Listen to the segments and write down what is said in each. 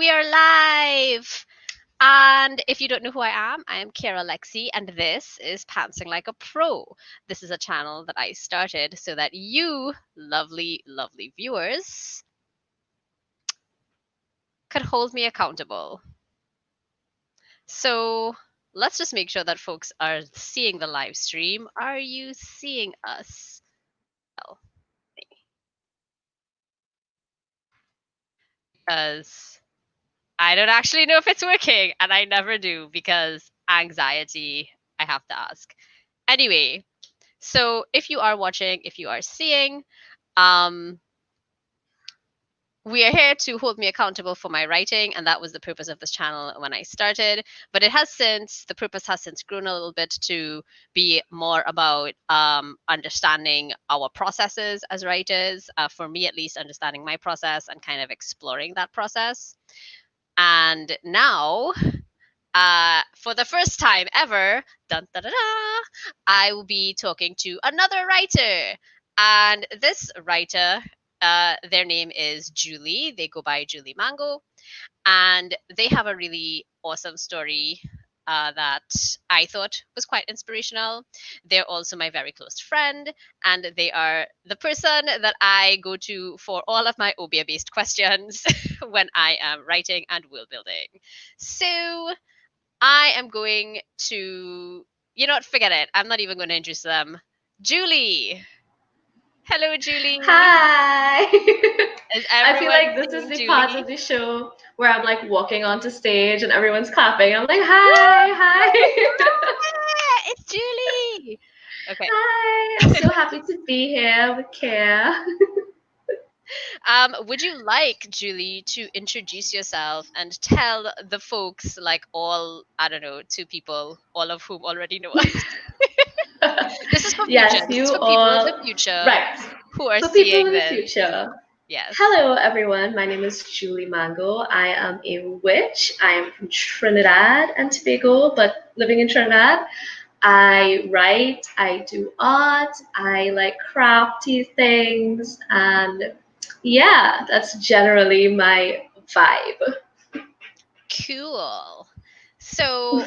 We are live! And if you don't know who I am Kira Lexi, and this is Pantsing Like a Pro. This is a channel that I started so that you, lovely, lovely viewers, could hold me accountable. So let's just make sure that folks are seeing the live stream. Are you seeing us? Well, because I don't actually know if it's working, and I never do because anxiety, I have to ask. Anyway, so if you are watching, if you are seeing, um, we are here to hold me accountable for my writing, and that was the purpose of this channel when I started. But the purpose has since grown a little bit to be more about understanding our processes as writers. For me, at least, understanding my process and kind of exploring that process. And now, for the first time ever, dun, da, da, da, I will be talking to another writer. And this writer, their name is Julie. They go by Julie Mango. And they have a really awesome story that I thought was quite inspirational. They're also my very close friend, and they are the person that I go to for all of my Obia based questions when I am writing and world building. So I am going to, forget it. I'm not even going to introduce them. Julie. Hello, Julie. Hi! Is I feel everyone like this is seeing the part Julie? of the show where I'm like walking onto stage and everyone's clapping. I'm like, hi, hi, It's Julie. Okay. hi. I'm so happy to be here with Care. Would you like, Julie, to introduce yourself and tell the folks, like all, I don't know, two people, all of whom already know us? This is for future. Yes, This is you for people in the all. future Right. who are For people seeing in the this. future. Yes. Hello, everyone. My name is Julie Mango. I am a witch. I am from Trinidad and Tobago, but living in Trinidad. I write, I do art, I like crafty things, and yeah, that's generally my vibe. Cool. So,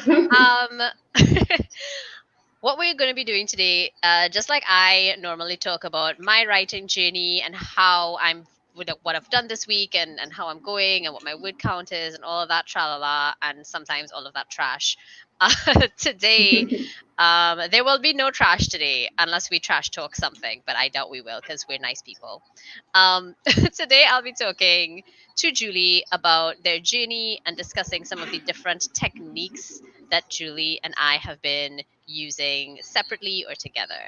what we're going to be doing today, just like I normally talk about my writing journey and how I'm with what I've done this week and how I'm going and what my word count is and all of that tralala and sometimes all of that trash. Today, there will be no trash today unless we trash talk something, but I doubt we will because we're nice people. Today, I'll be talking to Julie about their journey and discussing some of the different techniques that Julie and I have been using separately or together.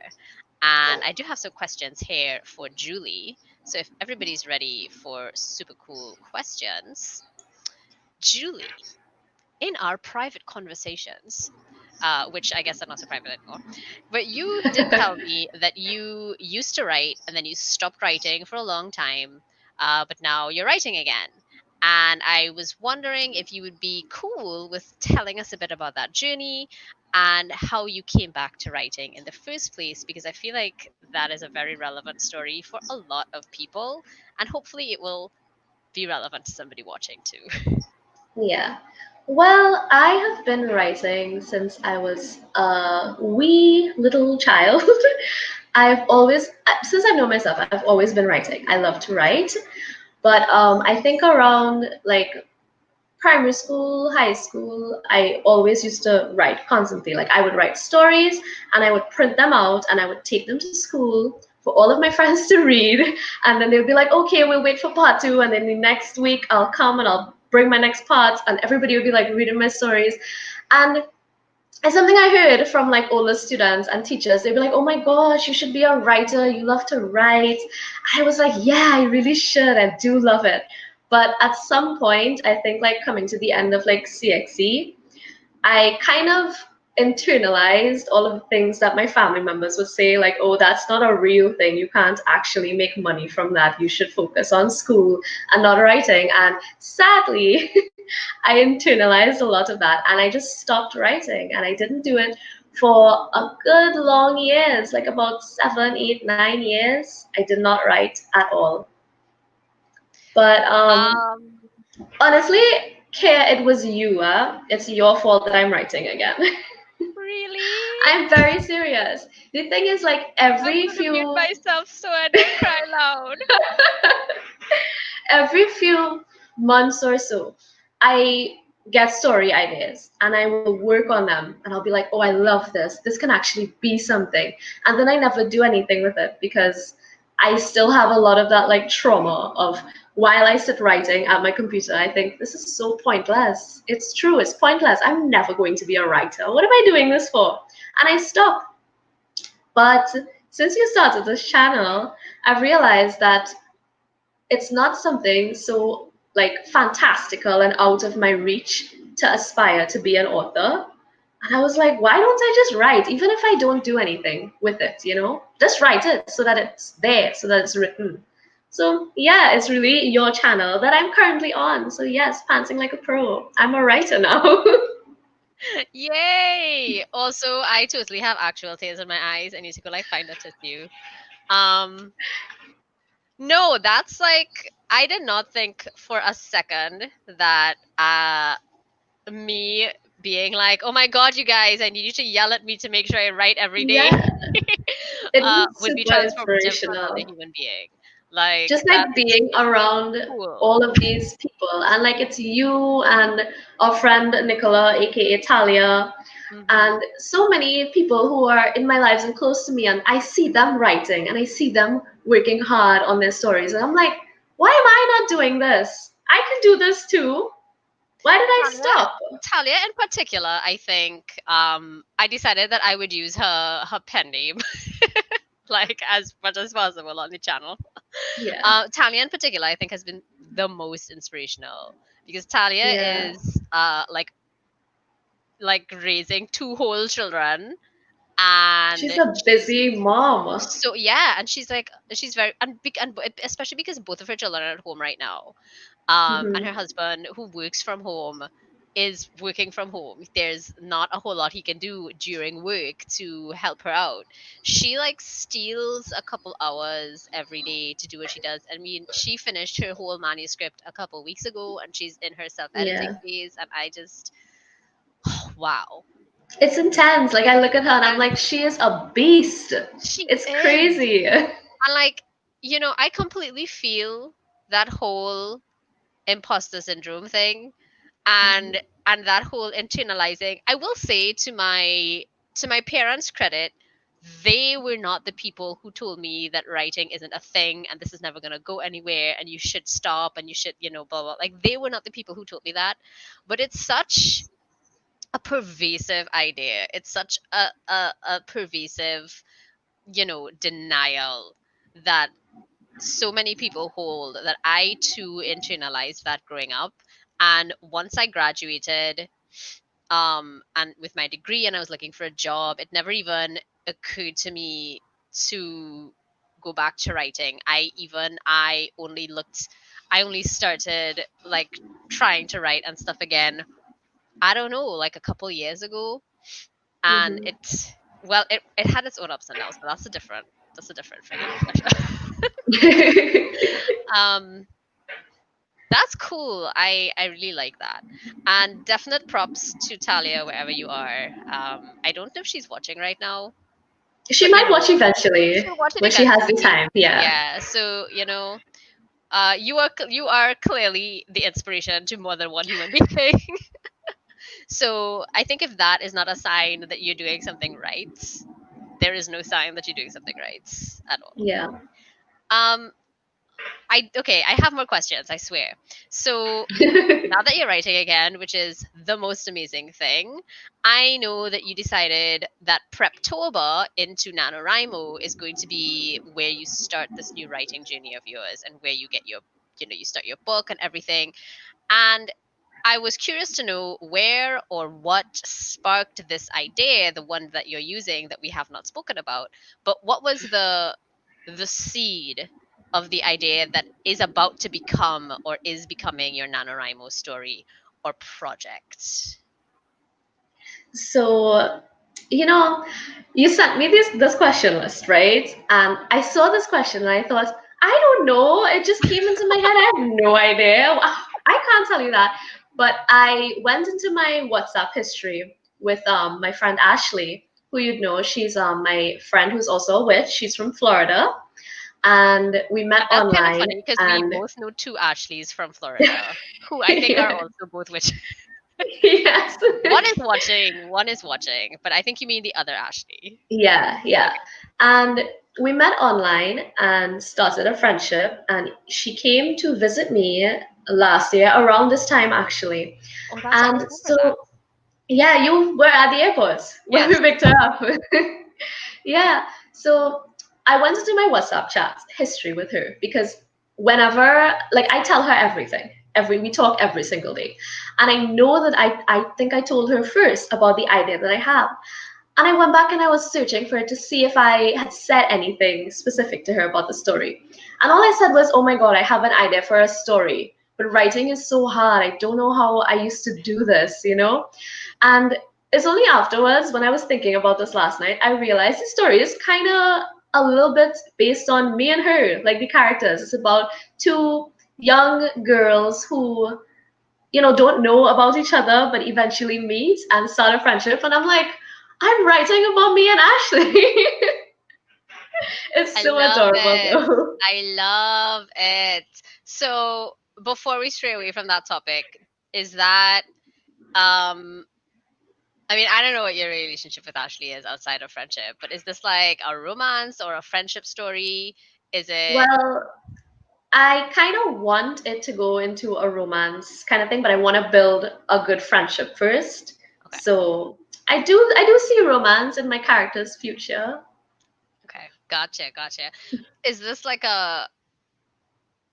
And I do have some questions here for Julie. So if everybody's ready for super cool questions, Julie, in our private conversations, which I guess are not so private anymore, but you did tell me that you used to write and then you stopped writing for a long time, but now you're writing again. And I was wondering if you would be cool with telling us a bit about that journey and how you came back to writing in the first place, because I feel like that is a very relevant story for a lot of people, and hopefully it will be relevant to somebody watching too. Yeah. Well, I have been writing since I was a wee little child. I've always, since I know myself, I've always been writing. I love to write. But I think around like primary school, high school, I always used to write constantly. Like I would write stories and I would print them out and I would take them to school for all of my friends to read. And then they would be like, okay, we'll wait for part two. And then the next week I'll come and I'll bring my next part and everybody would be like reading my stories. And it's something I heard from like older students and teachers. They'd be like, oh my gosh, you should be a writer. You love to write. I was like, yeah, I really should. I do love it. But at some point, I think like coming to the end of like CXE, I kind of internalized all of the things that my family members would say, like, oh, that's not a real thing. You can't actually make money from that. You should focus on school and not writing. And sadly, I internalized a lot of that and I just stopped writing and I didn't do it for a good long years, like about 7, 8, 9 years. I did not write at all. But Um, Honestly, Kaya, it was you. It's your fault that I'm writing again. Really? I'm very serious. The thing is, like I'm every gonna mute few myself so I don't cry loud. every few months or so, I get story ideas and I will work on them and I'll be like, oh, I love this. This can actually be something. And then I never do anything with it because I still have a lot of that like trauma of while I sit writing at my computer, I think this is so pointless. It's true, it's pointless. I'm never going to be a writer. What am I doing this for? And I stop. But since you started this channel, I've realized that it's not something so like fantastical and out of my reach to aspire to be an author. And I was like, why don't I just write, even if I don't do anything with it, you know? Just write it so that it's there, so that it's written. So yeah, it's really your channel that I'm currently on. So yes, panting like a pro. I'm a writer now. Yay! Also, I totally have actual tears in my eyes. I need to go like find a tissue. Um, no, that's like I did not think for a second that me being like, oh my god, you guys, I need you to yell at me to make sure I write every day, Yeah, it was would be super transformative for another inspirational. human being. Like Just like that's being around cool. all of these people, and like it's you and our friend Nicola, aka Talia, Hmm. and so many people who are in my lives and close to me, and I see them writing and I see them working hard on their stories, and I'm like, why am I not doing this? I can do this too. Why did I Talia, stop? Talia in particular, I think I decided that I would use her pen name like as much as possible on the channel. Yeah, Talia in particular, I think, has been the most inspirational because Talia yeah. is like raising two whole children and She's a she's busy mom. so yeah, and she's very and especially because both of her children are at home right now, and her Hmm. husband who works from home is working from home. There's not a whole lot he can do during work to help her out. She like steals a couple hours every day to do what she does. I mean, she finished her whole manuscript a couple weeks ago and she's in her self-editing Yeah, phase, and I just wow. it's intense. Like I look at her and I'm And like, she is a beast. she It's is. crazy. And like, I completely feel that whole imposter syndrome thing and that whole internalizing. I will say to my parents' credit, they were not the people who told me that writing isn't a thing and this is never going to go anywhere and you should stop and you should, blah blah. Like they were not the people who told me that. But it's such a pervasive idea. It's such a pervasive, denial that so many people hold, that I too internalized that growing up. And once I graduated, and with my degree, and I was looking for a job, it never even occurred to me to go back to writing. I only started like trying to write and stuff again. I don't know, like a couple years ago, and Hmm. it had its own ups and downs, but that's a different friggin' discussion. um That's cool. I really like that. And definite props to Talia wherever you are. I don't know if she's watching right now, She but might watch eventually she'll watch it when she has the eventually. time. Yeah. Yeah. So, you are clearly the inspiration to more than one human being. So, I think if that is not a sign that you're doing something right, there is no sign that you're doing something right at all. Yeah. Um I have more questions, I swear. So, now that you're writing again, which is the most amazing thing, I know that you decided that Preptober into NaNoWriMo is going to be where you start this new writing journey of yours and where you get you start your book and everything. And I was curious to know where or what sparked this idea, the one that you're using that we have not spoken about. But what was the seed of the idea that is about to become or is becoming your NaNoWriMo story or project? So, you know, you sent me this question list, right? And I saw this question and I thought, I don't know. It just came into my head. I have no idea. I can't tell you that. But I went into my WhatsApp history with my friend Ashley, who you'd know. She's my friend who's also a witch. She's from Florida, and we met That's kind of online. funny because we And both know two Ashleys from Florida who I think are yeah, also both witches. yes, One is watching, but I think you mean the other Ashley. yeah, yeah. Okay. And we met online and started a friendship. And she came to visit me last year around this time, actually. Oh, that's I And remember so, that. yeah, you were at the airport when we Yes. picked her up. Yeah. So I went into my WhatsApp chat history with her because whenever, like, I tell her everything. We talk every single day. And I know that I think I told her first about the idea that I have. And I went back and I was searching for it to see if I had said anything specific to her about the story. And all I said was, oh my God, I have an idea for a story. But writing is so hard. I don't know how I used to do this, you know? And it's only afterwards, when I was thinking about this last night, I realized the story is kind of a little bit based on me and her, like the characters. It's about two young girls who, don't know about each other, but eventually meet and start a friendship. And I'm like, I'm writing about me and Ashley. It's I so love adorable, it. though. I love it. So before we stray away from that topic, is that um I mean, I don't know what your relationship with Ashley is outside of friendship, but is this like a romance or a friendship story? Is it Well, I kind of want it to go into a romance kind of thing, but I want to build a good friendship first. okay? So I do see romance in my character's future. Okay, gotcha, gotcha. Is this like a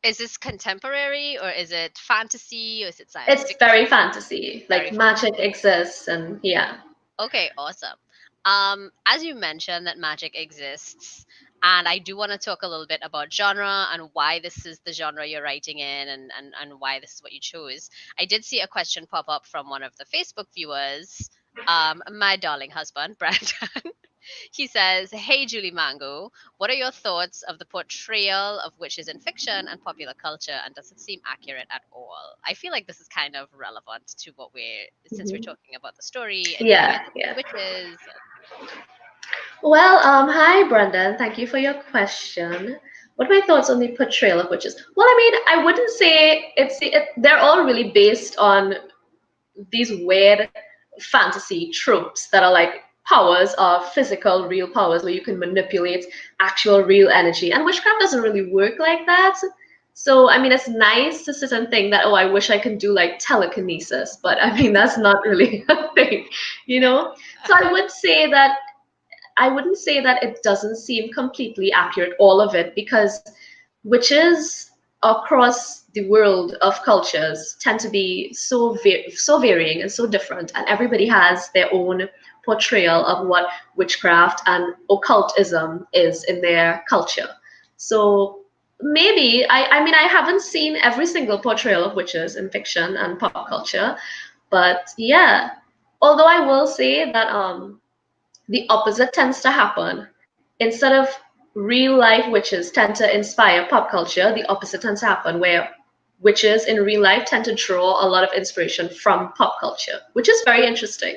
is this contemporary or is it fantasy or is it science It's very fiction? fantasy, Very like fun. magic exists, and yeah. Okay, awesome. As you mentioned that magic exists, and I do want to talk a little bit about genre and why this is the genre you're writing in and why this is what you chose. I did see a question pop up from one of the Facebook viewers, my darling husband, Brandon. He says, "Hey, Julie Mango, what are your thoughts of the portrayal of witches in fiction and popular culture, and does it seem accurate at all?" I feel like this is kind of relevant to since we're Mhm. talking about the story and you Yeah, ended with yeah. witches. Well, hi, Brendan. Thank you for your question. What are my thoughts on the portrayal of witches? Well, I mean, I wouldn't say they're all really based on these weird fantasy tropes that are like powers of physical, real powers where you can manipulate actual, real energy. And witchcraft doesn't really work like that. So, I mean, it's nice to sit and think that, oh, I wish I could do like telekinesis, but I mean, that's not really a thing, you know? So, I wouldn't say that it doesn't seem completely accurate, all of it, because witches across the world of cultures tend to be so varying and so different, and everybody has their own portrayal of what witchcraft and occultism is in their culture. So maybe I mean I haven't seen every single portrayal of witches in fiction and pop culture, but yeah. Although I will say that the opposite tends to happen. Instead of real life witches tend to inspire pop culture, the opposite tends to happen where witches in real life tend to draw a lot of inspiration from pop culture, which is very interesting.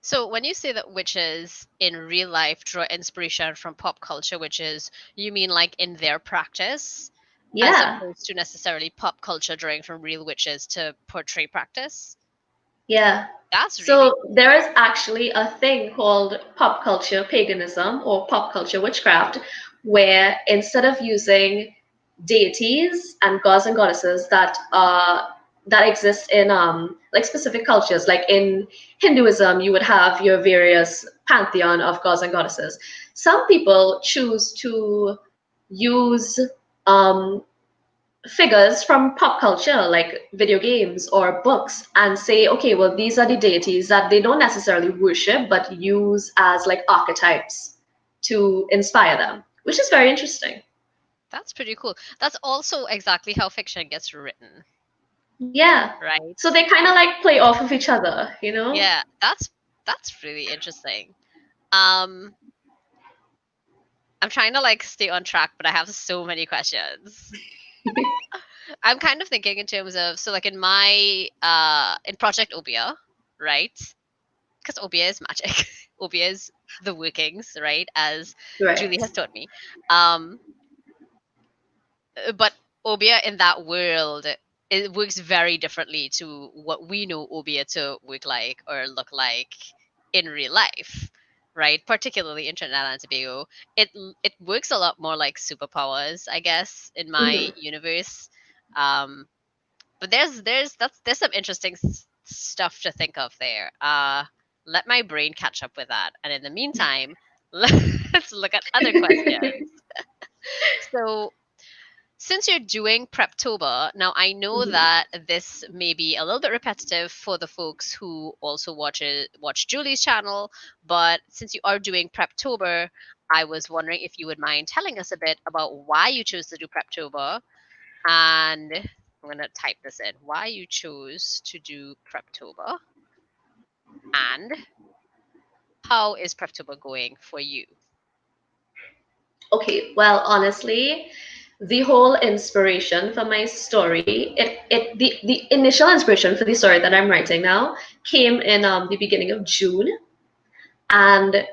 So when you say that witches in real life draw inspiration from pop culture witches, you mean like in their practice, as Yeah, opposed to necessarily pop culture drawing from real witches to portray practice? yeah. That's really So there is actually a thing called pop culture paganism or pop culture witchcraft, where instead of using deities and gods and goddesses that exist in like specific cultures, like in Hinduism, you would have your various pantheon of gods and goddesses. Some people choose to use um, figures from pop culture, like video games or books, and say, okay, well, these are the deities that they don't necessarily worship, but use as like archetypes to inspire them, which is very interesting. that's pretty cool. That's also exactly how fiction gets written, Yeah. right? So they kind of like play off of each other, you know? Yeah, that's really interesting. Um, I'm trying to like stay on track, but I have so many questions. I'm kind of thinking in terms of, so like in my in Project Obia, right? Because Obia is magic. Obia is the workings, right? As Julie Right. has taught me. Um, but Obia in that world, it works very differently to what we know Obia to work like or look like in real life, right? Particularly in Trinidad and Tobago, it works a lot more like superpowers, I guess, in my Mhm. universe. Um, but there's some interesting stuff to think of there. Let my brain catch up with that, and in the meantime, let's look at other questions. So since you're doing Preptober, now I know Mhm. that this may be a little bit repetitive for the folks who also watch Julie's channel, but since you are doing Preptober, I was wondering if you would mind telling us a bit about why you chose to do Preptober, and I'm gonna type this in: why you chose to do Preptober, and how is Preptober going for you? Okay, well, honestly, the whole inspiration for my story, the initial inspiration for the story that I'm writing now came in the beginning of June, and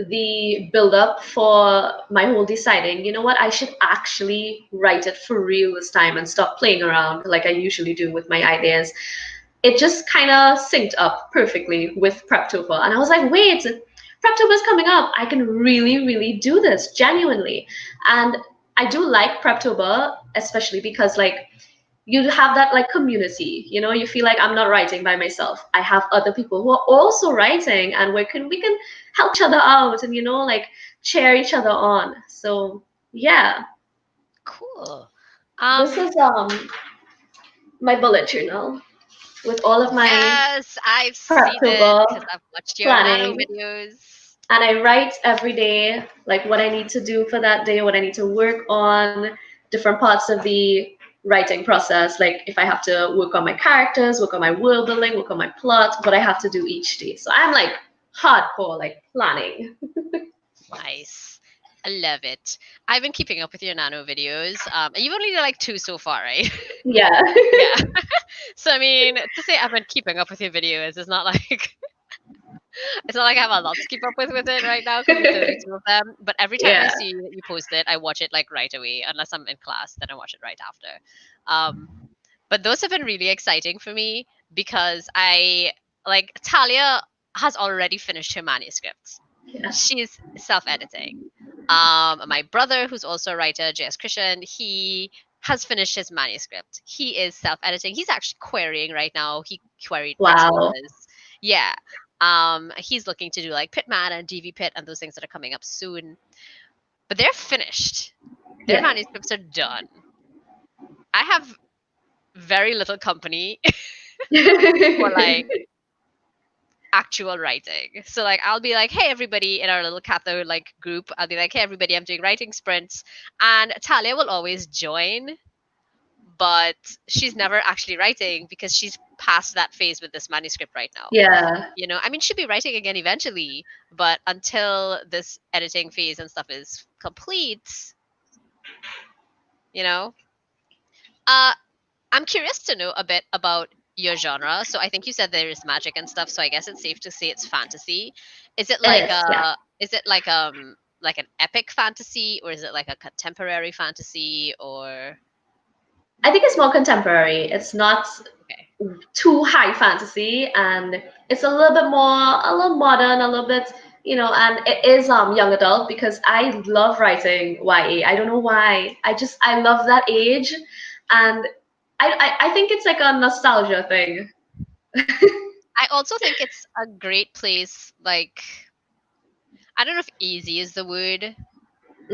the build up for my whole deciding, you know what, I should actually write it for real this time and stop playing around like I usually do with my ideas. It just kind of synced up perfectly with Preptober. And I was like, wait, Preptober is coming up. I can really, really do this genuinely. And I do like Preptober, especially because like you have that like community, you know, you feel like I'm not writing by myself. I have other people who are also writing, and we can help each other out and, you know, like cheer each other on. So yeah, Cool. this is my bullet journal with all of my Yes, I've seen it Preptober because I've watched your nano planning. videos. And I write every day, like what I need to do for that day, what I need to work on, different parts of the writing process. Like if I have to work on my characters, work on my world building, work on my plot, what I have to do each day. So I'm like hardcore, like planning. Nice. I love it. I've been keeping up with your nano videos. And you've only done like two so far, right? Yeah. Yeah. So I mean, to say I've been keeping up with your videos is not like it's not like I have a lot to keep up with it right now because there's only two of them. But every time I Yeah. see that you post it, I watch it like right away. Unless I'm in class, then I watch it right after. Um, but those have been really exciting for me because I like Talia has already finished her manuscript. Yeah. She's self-editing. My brother, who's also a writer, J.S. Christian, he has finished his manuscript. He is self-editing. He's actually querying right now. He queried Wow. Meteors. Yeah. He's looking to do like Pitman and DV Pit and those things that are coming up soon. But they're finished. Their Yeah. manuscripts are done. I have very little company for like actual writing. So like I'll be like, hey everybody in our little Catho like group, I'll be like, hey everybody, I'm doing writing sprints. And Talia will always join, but she's never actually writing because she's past that phase with this manuscript right now. Yeah. You know, I mean she'll be writing again eventually, but until this editing phase and stuff is complete, you know. Uh I'm curious to know a bit about your genre. So I think you said there is magic and stuff, so I guess it's safe to say it's fantasy. Is it like It is. Yeah. a is it like an epic fantasy, or is it like a contemporary fantasy, or I think it's more contemporary. It's not okay. too high fantasy, and it's a little modern, a little bit, you know, and it is young adult because I love writing YA. I don't know why. I love that age, and I think it's like a nostalgia thing. I also think it's a great place, like I don't know if easy is the word.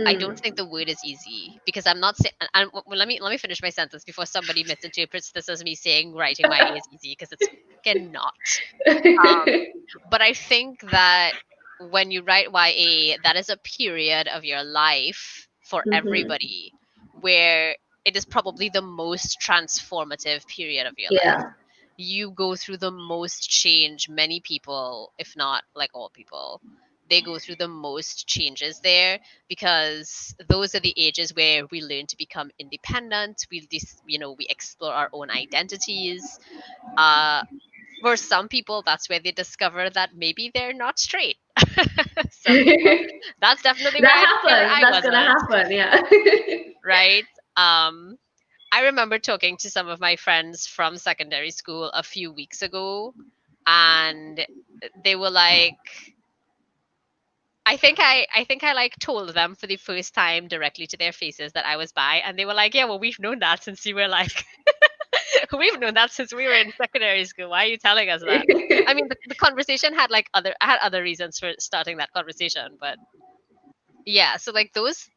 I Mm. don't think the word is easy because I'm not saying. Well, let me finish my sentence before somebody misinterprets this as me saying writing YA is easy because it's fucking not. Um, but I think that when you write YA, that is a period of your life for Mhm. everybody where it is probably the most transformative period of your life. Yeah. You go through the most change many people, if not like all people, they go through the most changes there, because those are the ages where we learn to become independent. We explore our own identities. uh for some people, that's where they discover that maybe they're not straight. Some people, that's definitely where I That discovered happens. I That's gonna wasn't. happen. Yeah. Right. I remember talking to some of my friends from secondary school a few weeks ago, and they were like, I think I like told them for the first time directly to their faces that I was bi, and they were like, "Yeah, well, we've known that since you were like, we've known that since we were in secondary school. Why are you telling us that?" I mean, the conversation had like I had other reasons for starting that conversation, but yeah. So like those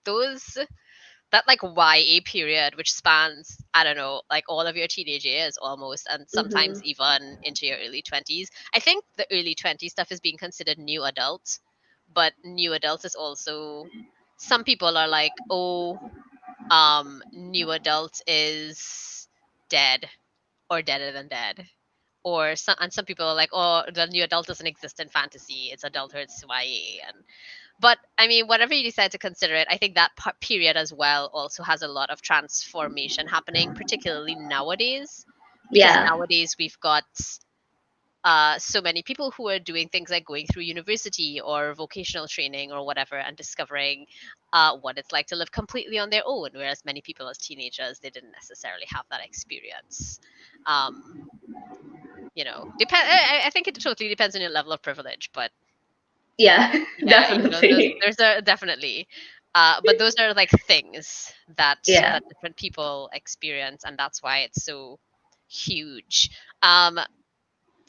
that like YA period, which spans, I don't know, like all of your teenage years almost, and sometimes Mhm. even into your early 20s. I think the early 20s stuff is being considered new adult, but new adult is also, some people are like, oh, new adult is dead or deader than dead. And some people are like, oh, the new adult doesn't exist in fantasy. It's adulthood, it's YA. But I mean, whatever you decide to consider it, I think that period as well also has a lot of transformation happening, particularly nowadays, because Yeah. nowadays we've got so many people who are doing things like going through university or vocational training or whatever, and discovering what it's like to live completely on their own, whereas many people as teenagers, they didn't necessarily have that experience. Um, I think it totally depends on your level of privilege, but Yeah. yeah, those Definitely. there's a definitely, but those are like things Yeah. that different people experience, and that's why it's so huge. Um,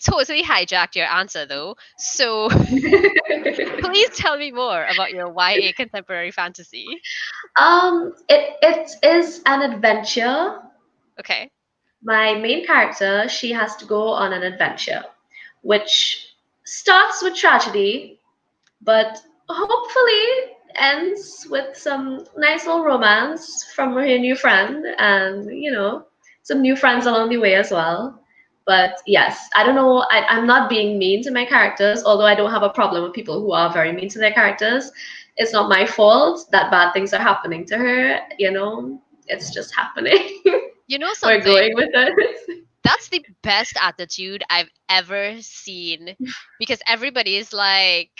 totally hijacked your answer though. So please tell me more about your YA contemporary fantasy. It is an adventure. Okay. My main character, she has to go on an adventure, which starts with tragedy, but hopefully ends with some nice little romance from her new friend, and some new friends along the way as well. But yes, I don't know. I'm not being mean to my characters, although I don't have a problem with people who are very mean to their characters. It's not my fault that bad things are happening to her. It's just happening. You know We're something? going with it. That's the best attitude I've ever seen, because everybody is like,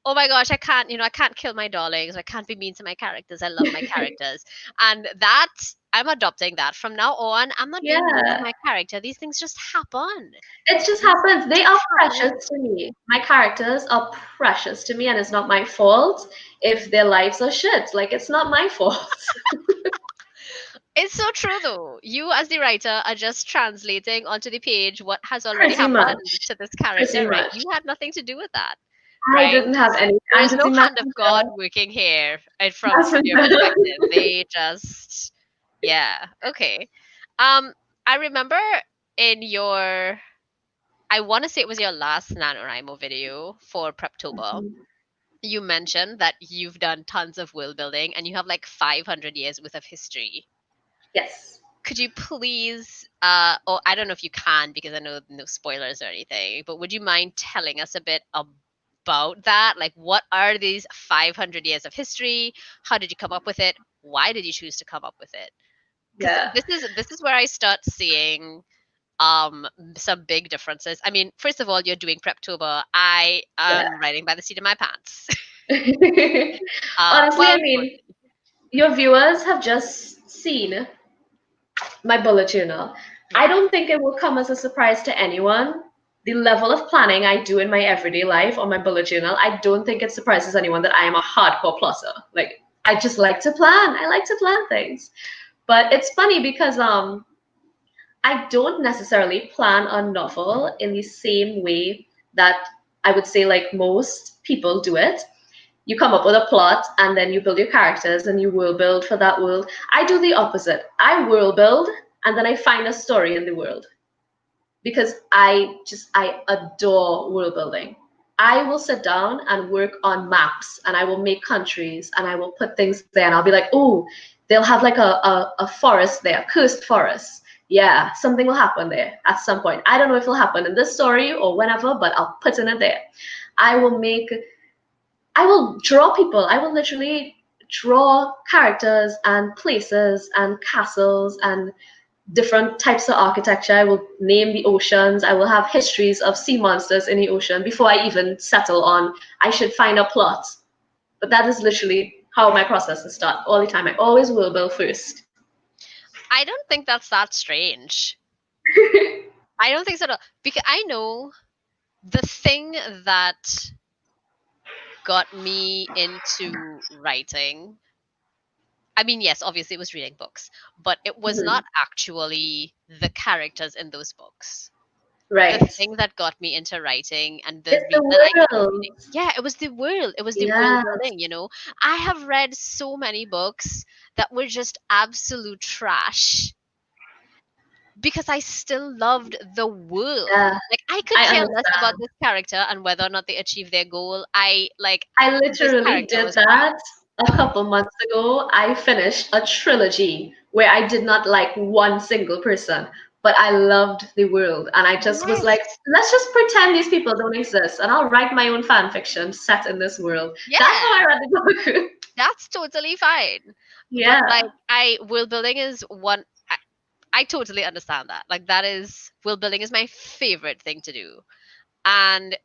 "Oh my gosh, I can't kill my darlings. I can't be mean to my characters. I love my characters." And that, I'm adopting that from now on. I'm not being mean to Yeah. my character. These things just happen. It just These happens. things They just are happen. precious to me. My characters are precious to me, and it's not my fault if their lives are shit. Like, it's not my fault. It's so true though. You as the writer are just translating onto the page what has already Pretty happened much. to this Pretty character, right? much. You had nothing to do with that, I right? didn't have any. There I'm is just no the hand of God messenger. working here, from your Messenger. perspective. They just, yeah, okay. Um, I remember in your, I want to say it was your last NaNoWriMo video for Preptober, you mentioned that you've done tons of world building and you have like 500 years worth of history. Yes. Could you please, or I don't know if you can because I know no spoilers or anything, but would you mind telling us a bit about that? Like, what are these 500 years of history? How did you come up with it? Why did you choose to come up with it? Because Yeah. this is where I start seeing some big differences. I mean, first of all, you're doing Preptober. I Yeah. am writing by the seat of my pants. Honestly, I Well, mean, your viewers have just seen my bullet journal. I yeah. don't think it will come as a surprise to anyone. The level of planning I do in my everyday life on my bullet journal, I don't think it surprises anyone that I am a hardcore plusser. Like, I just like to plan. I like to plan things. But it's funny because I don't necessarily plan a novel in the same way that I would say like most people do it. You come up with a plot and then you build your characters and you world build for that world. I do the opposite. I world build and then I find a story in the world because I adore world building. I will sit down and work on maps and I will make countries and I will put things there and I'll be like, oh, they'll have like a forest there, cursed forest. Yeah, something will happen there at some point. I don't know if it'll happen in this story or whenever, but I'll put in it there. I will make I will draw people. I will literally draw characters and places and castles and different types of architecture. I will name the oceans. I will have histories of sea monsters in the ocean before I even settle on I should find a plot. But that is literally how my processes start all the time. I always will build first. I don't think that's that strange. I don't think so at all. Because I know the thing that got me into writing. I mean, yes, obviously it was reading books, but it was Mhm. not actually the characters in those books. The Right. thing that got me into writing and the It's the reason I kept reading, world. yeah, it was the world. It was the world Yeah. building, you know. I have read so many books that were just absolute trash because I still loved the world. Yeah. Like I could I care less about understand. this character and whether or not they achieve their goal. I like I this literally character did was great. that a couple months ago. I finished a trilogy where I did not like one single person, but I loved the world. And I just was like, Yes. let's just pretend these people don't exist and I'll write my own fan fiction set in this world. That's how Yeah, I read the book. that's totally fine. But like Yeah. I world building is one I totally understand that. Like that is world building is my favorite thing to do. And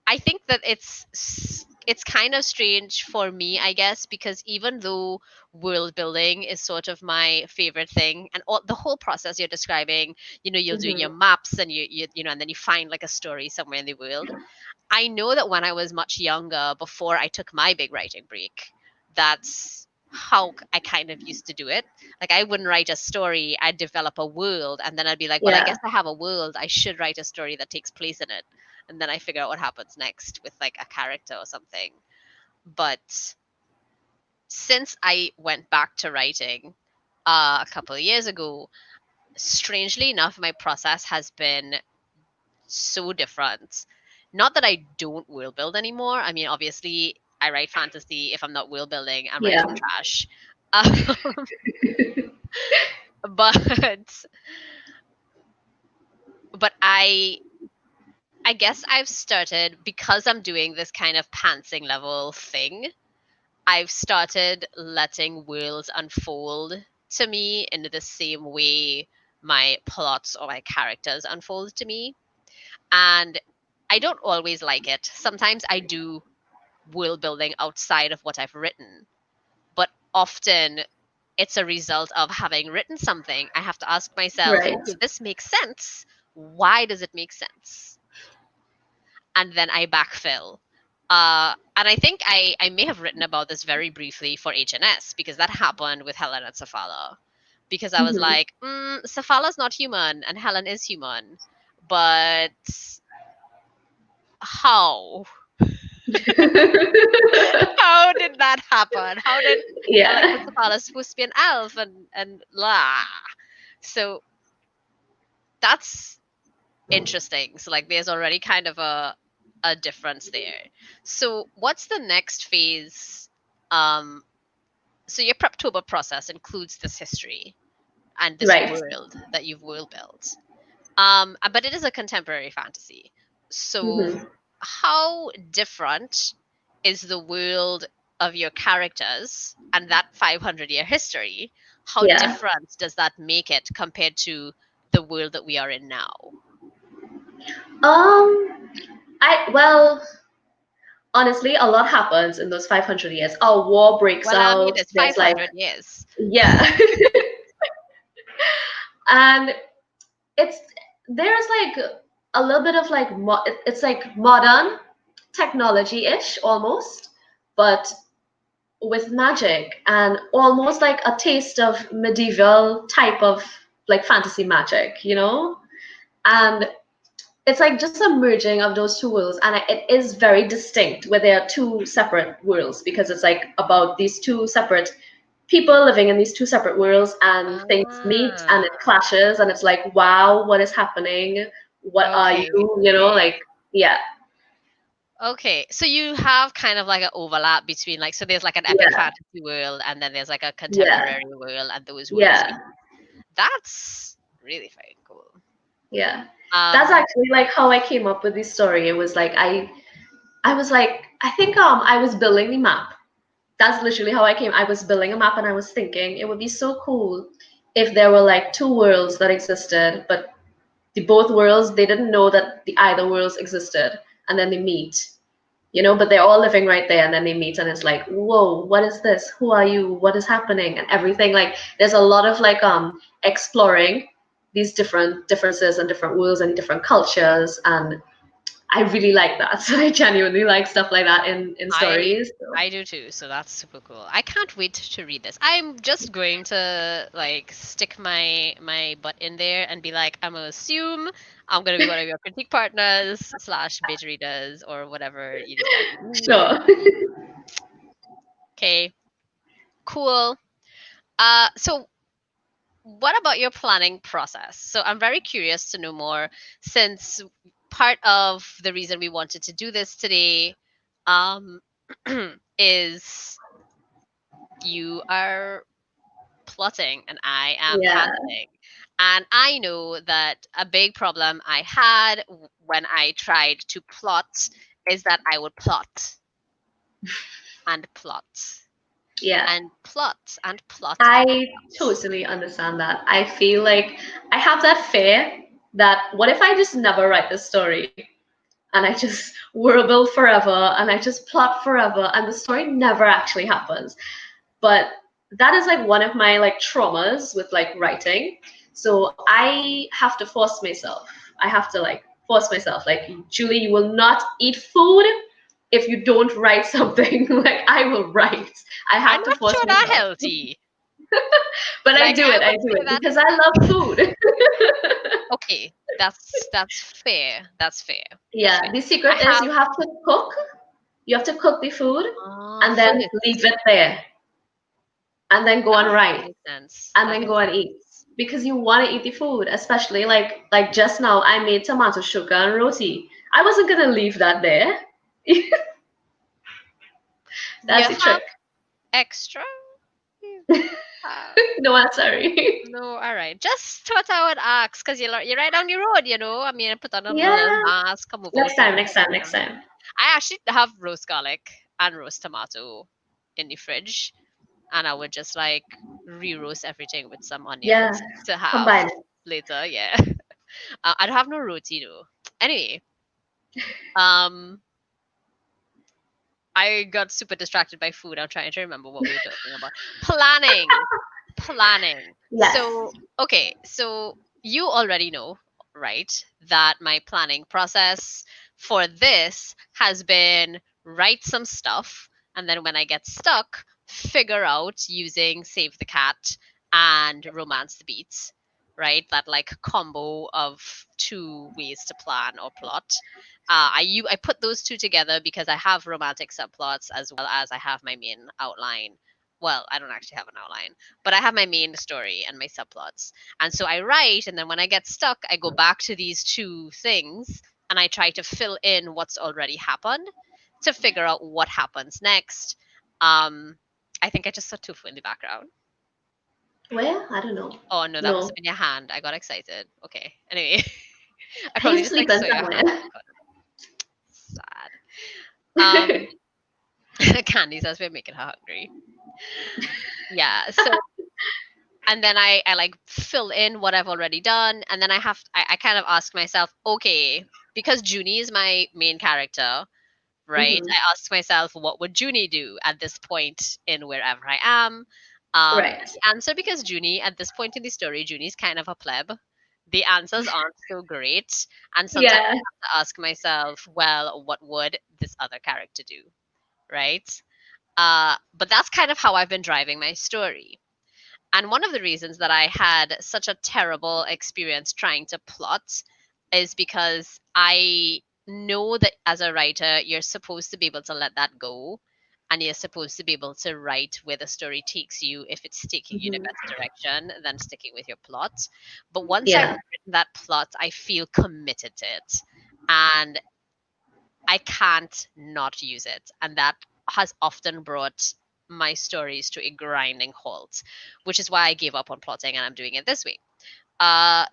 I think that it's kind of strange for me, I guess, because even though world building is sort of my favorite thing, and all, the whole process you're describing, you know, you're doing Hmm. your maps and you know, and then you find like a story somewhere in the world. I know that when I was much younger, before I took my big writing break, that's how I kind of used to do it. Like I wouldn't write a story, I'd develop a world, and then I'd be like, well, I Yeah. guess I have a world, I should write a story that takes place in it. And then I figure out what happens next with like a character or something. But since I went back to writing a couple of years ago, strangely enough, my process has been so different. Not that I don't world build anymore. I mean, obviously, I write fantasy. If I'm not world building, I'm Yeah. writing trash. Um, but but I guess I've started because I'm doing this kind of pantsing level thing. I've started letting worlds unfold to me in the same way my plots or my characters unfold to me. And I don't always like it. Sometimes I do world building outside of what I've written, but often it's a result of having written something. I have to ask myself, Right. okay, this makes sense. Why does it make sense? And then I backfill. And I think I may have written about this very briefly for HNS because that happened with Helen and Safala. Because I was Hmm. like, Safala's not human and Helen is human. But how? How did that happen? How did like Yeah. Safala supposed to be an elf and la? So that's interesting. So like there's already kind of a difference there. So what's the next phase? Um so your Preptober process includes this history and this Right. world that you've world built. But it is a contemporary fantasy. So Hmm. how different is the world of your characters and that 500-year history? How Yeah. different does that make it compared to the world that we are in now? Um, well, honestly, a lot happens in those 500 years. A war breaks Well, I mean, out. it's There's like, 500 years. yeah. And it's, there's like a little bit of like, it's like modern technology-ish almost, but with magic and almost like a taste of medieval type of like fantasy magic, you know? And it's like just a merging of those two worlds, and it is very distinct where they are two separate worlds because it's like about these two separate people living in these two separate worlds, and things meet and Ah, it clashes, and it's like, wow, what is happening? What are okay, you? You know, okay. like, yeah, Okay, so you have kind of like an overlap between like, so there's like an epic yeah, fantasy world and then there's like a yeah, contemporary world and those worlds meet. yeah, That's really very cool. yeah. That's Um, actually like how I came up with this story. It was like I was like, I think I was building the map. That's literally how I came. I was building a map and I was thinking it would be so cool if there were like two worlds that existed, but the both worlds they didn't know that the either worlds existed, and then they meet. But they're all living right there, and then they meet, and it's like, whoa, what is this? Who are you? What is happening? And everything. Like, there's a lot of like exploring these different differences and different worlds and different cultures, and I really like that. So I genuinely like stuff like that in I stories. So. I do too, so that's super cool. I can't wait to read this. I'm just going to like stick my butt in there and be like, I'm gonna assume I'm gonna be one of your critique partners slash beta readers or whatever you decide to do. Sure. Okay, cool. So what about your planning process? So I'm very curious to know more since part of the reason we wanted to do this today um, is you are plotting and I am Yeah. casting. And I know that a big problem I had when I tried to plot is that I would plot and plot Yeah. and plot and plot and I plot. totally understand that. I feel like I have that fear that what if I just never write this story and I just warble forever and I just plot forever and the story never actually happens. But that is like one of my like traumas with like writing. So I have to force myself. I have to like force myself. Like, Julie, you will not eat food if you don't write something. Like, I will write. I I'm have to not force sure that myself. healthy. But I Like do I it. I would do say it that because I love food. okay, that's fair. That's fair. That's Yeah. fair. The I secret is have you have to cook. You have to cook the food and then first. leave it there and then go and That write makes sense. and That then makes go and eat sense. because you want to eat the food, especially like just now I made tomato sugar and roti. I wasn't gonna leave that there. You That's the have trick. extra? You have- No, I'm sorry. No, all right. Just what I would ask, because you're right down the road, I mean, I put on a little Yeah. mask, come over Next with you. time, next time, next time. I actually have roast garlic and roast tomato in the fridge, and I would just like re-roast everything with some Yeah. onions to have Combine it. later. Yeah, I don't have no roti though. Anyway, um, I got super distracted by food. I'm trying to remember what we were talking about. Planning. Planning. Yes. So you already know, right, that my planning process for this has been write some stuff and then when I get stuck, figure out using Save the Cat and Romance the Beats, right? That like combo of two ways to plan or plot. I put those two together because I have romantic subplots as well as I have my main outline. Well, I don't actually have an outline, but I have my main story and my subplots. And so I write, and then when I get stuck, I go back to these two things and I try to fill in what's already happened to figure out what happens next. Um, I think I just saw Tufu in the background. Where? I don't know. Oh no, that must No. have been your hand. I got excited. Okay. Anyway, I probably He's just like sleeping saw your hand. somewhere. Sad. Um, Candy says we're making her hungry. Yeah. So and then I like fill in what I've already done, and then I kind of ask myself, okay, because Junie is my main character, right? Mhm. I ask myself, what would Junie do at this point in wherever I am? Right. The answer, because Junie at this point in the story, Junie's kind of a pleb. The answers aren't so great, and sometimes Yeah. I have to ask myself, well, what would this other character do, right? But that's kind of how I've been driving my story. And one of the reasons that I had such a terrible experience trying to plot is because I know that as a writer, you're supposed to be able to let that go. And you're supposed to be able to write where the story takes you if it's taking you in a Mhm. better direction than sticking with your plot. But once I've Yeah. written that plot, I feel committed to it. And I can't not use it. And that has often brought my stories to a grinding halt, which is why I gave up on plotting and I'm doing it this way.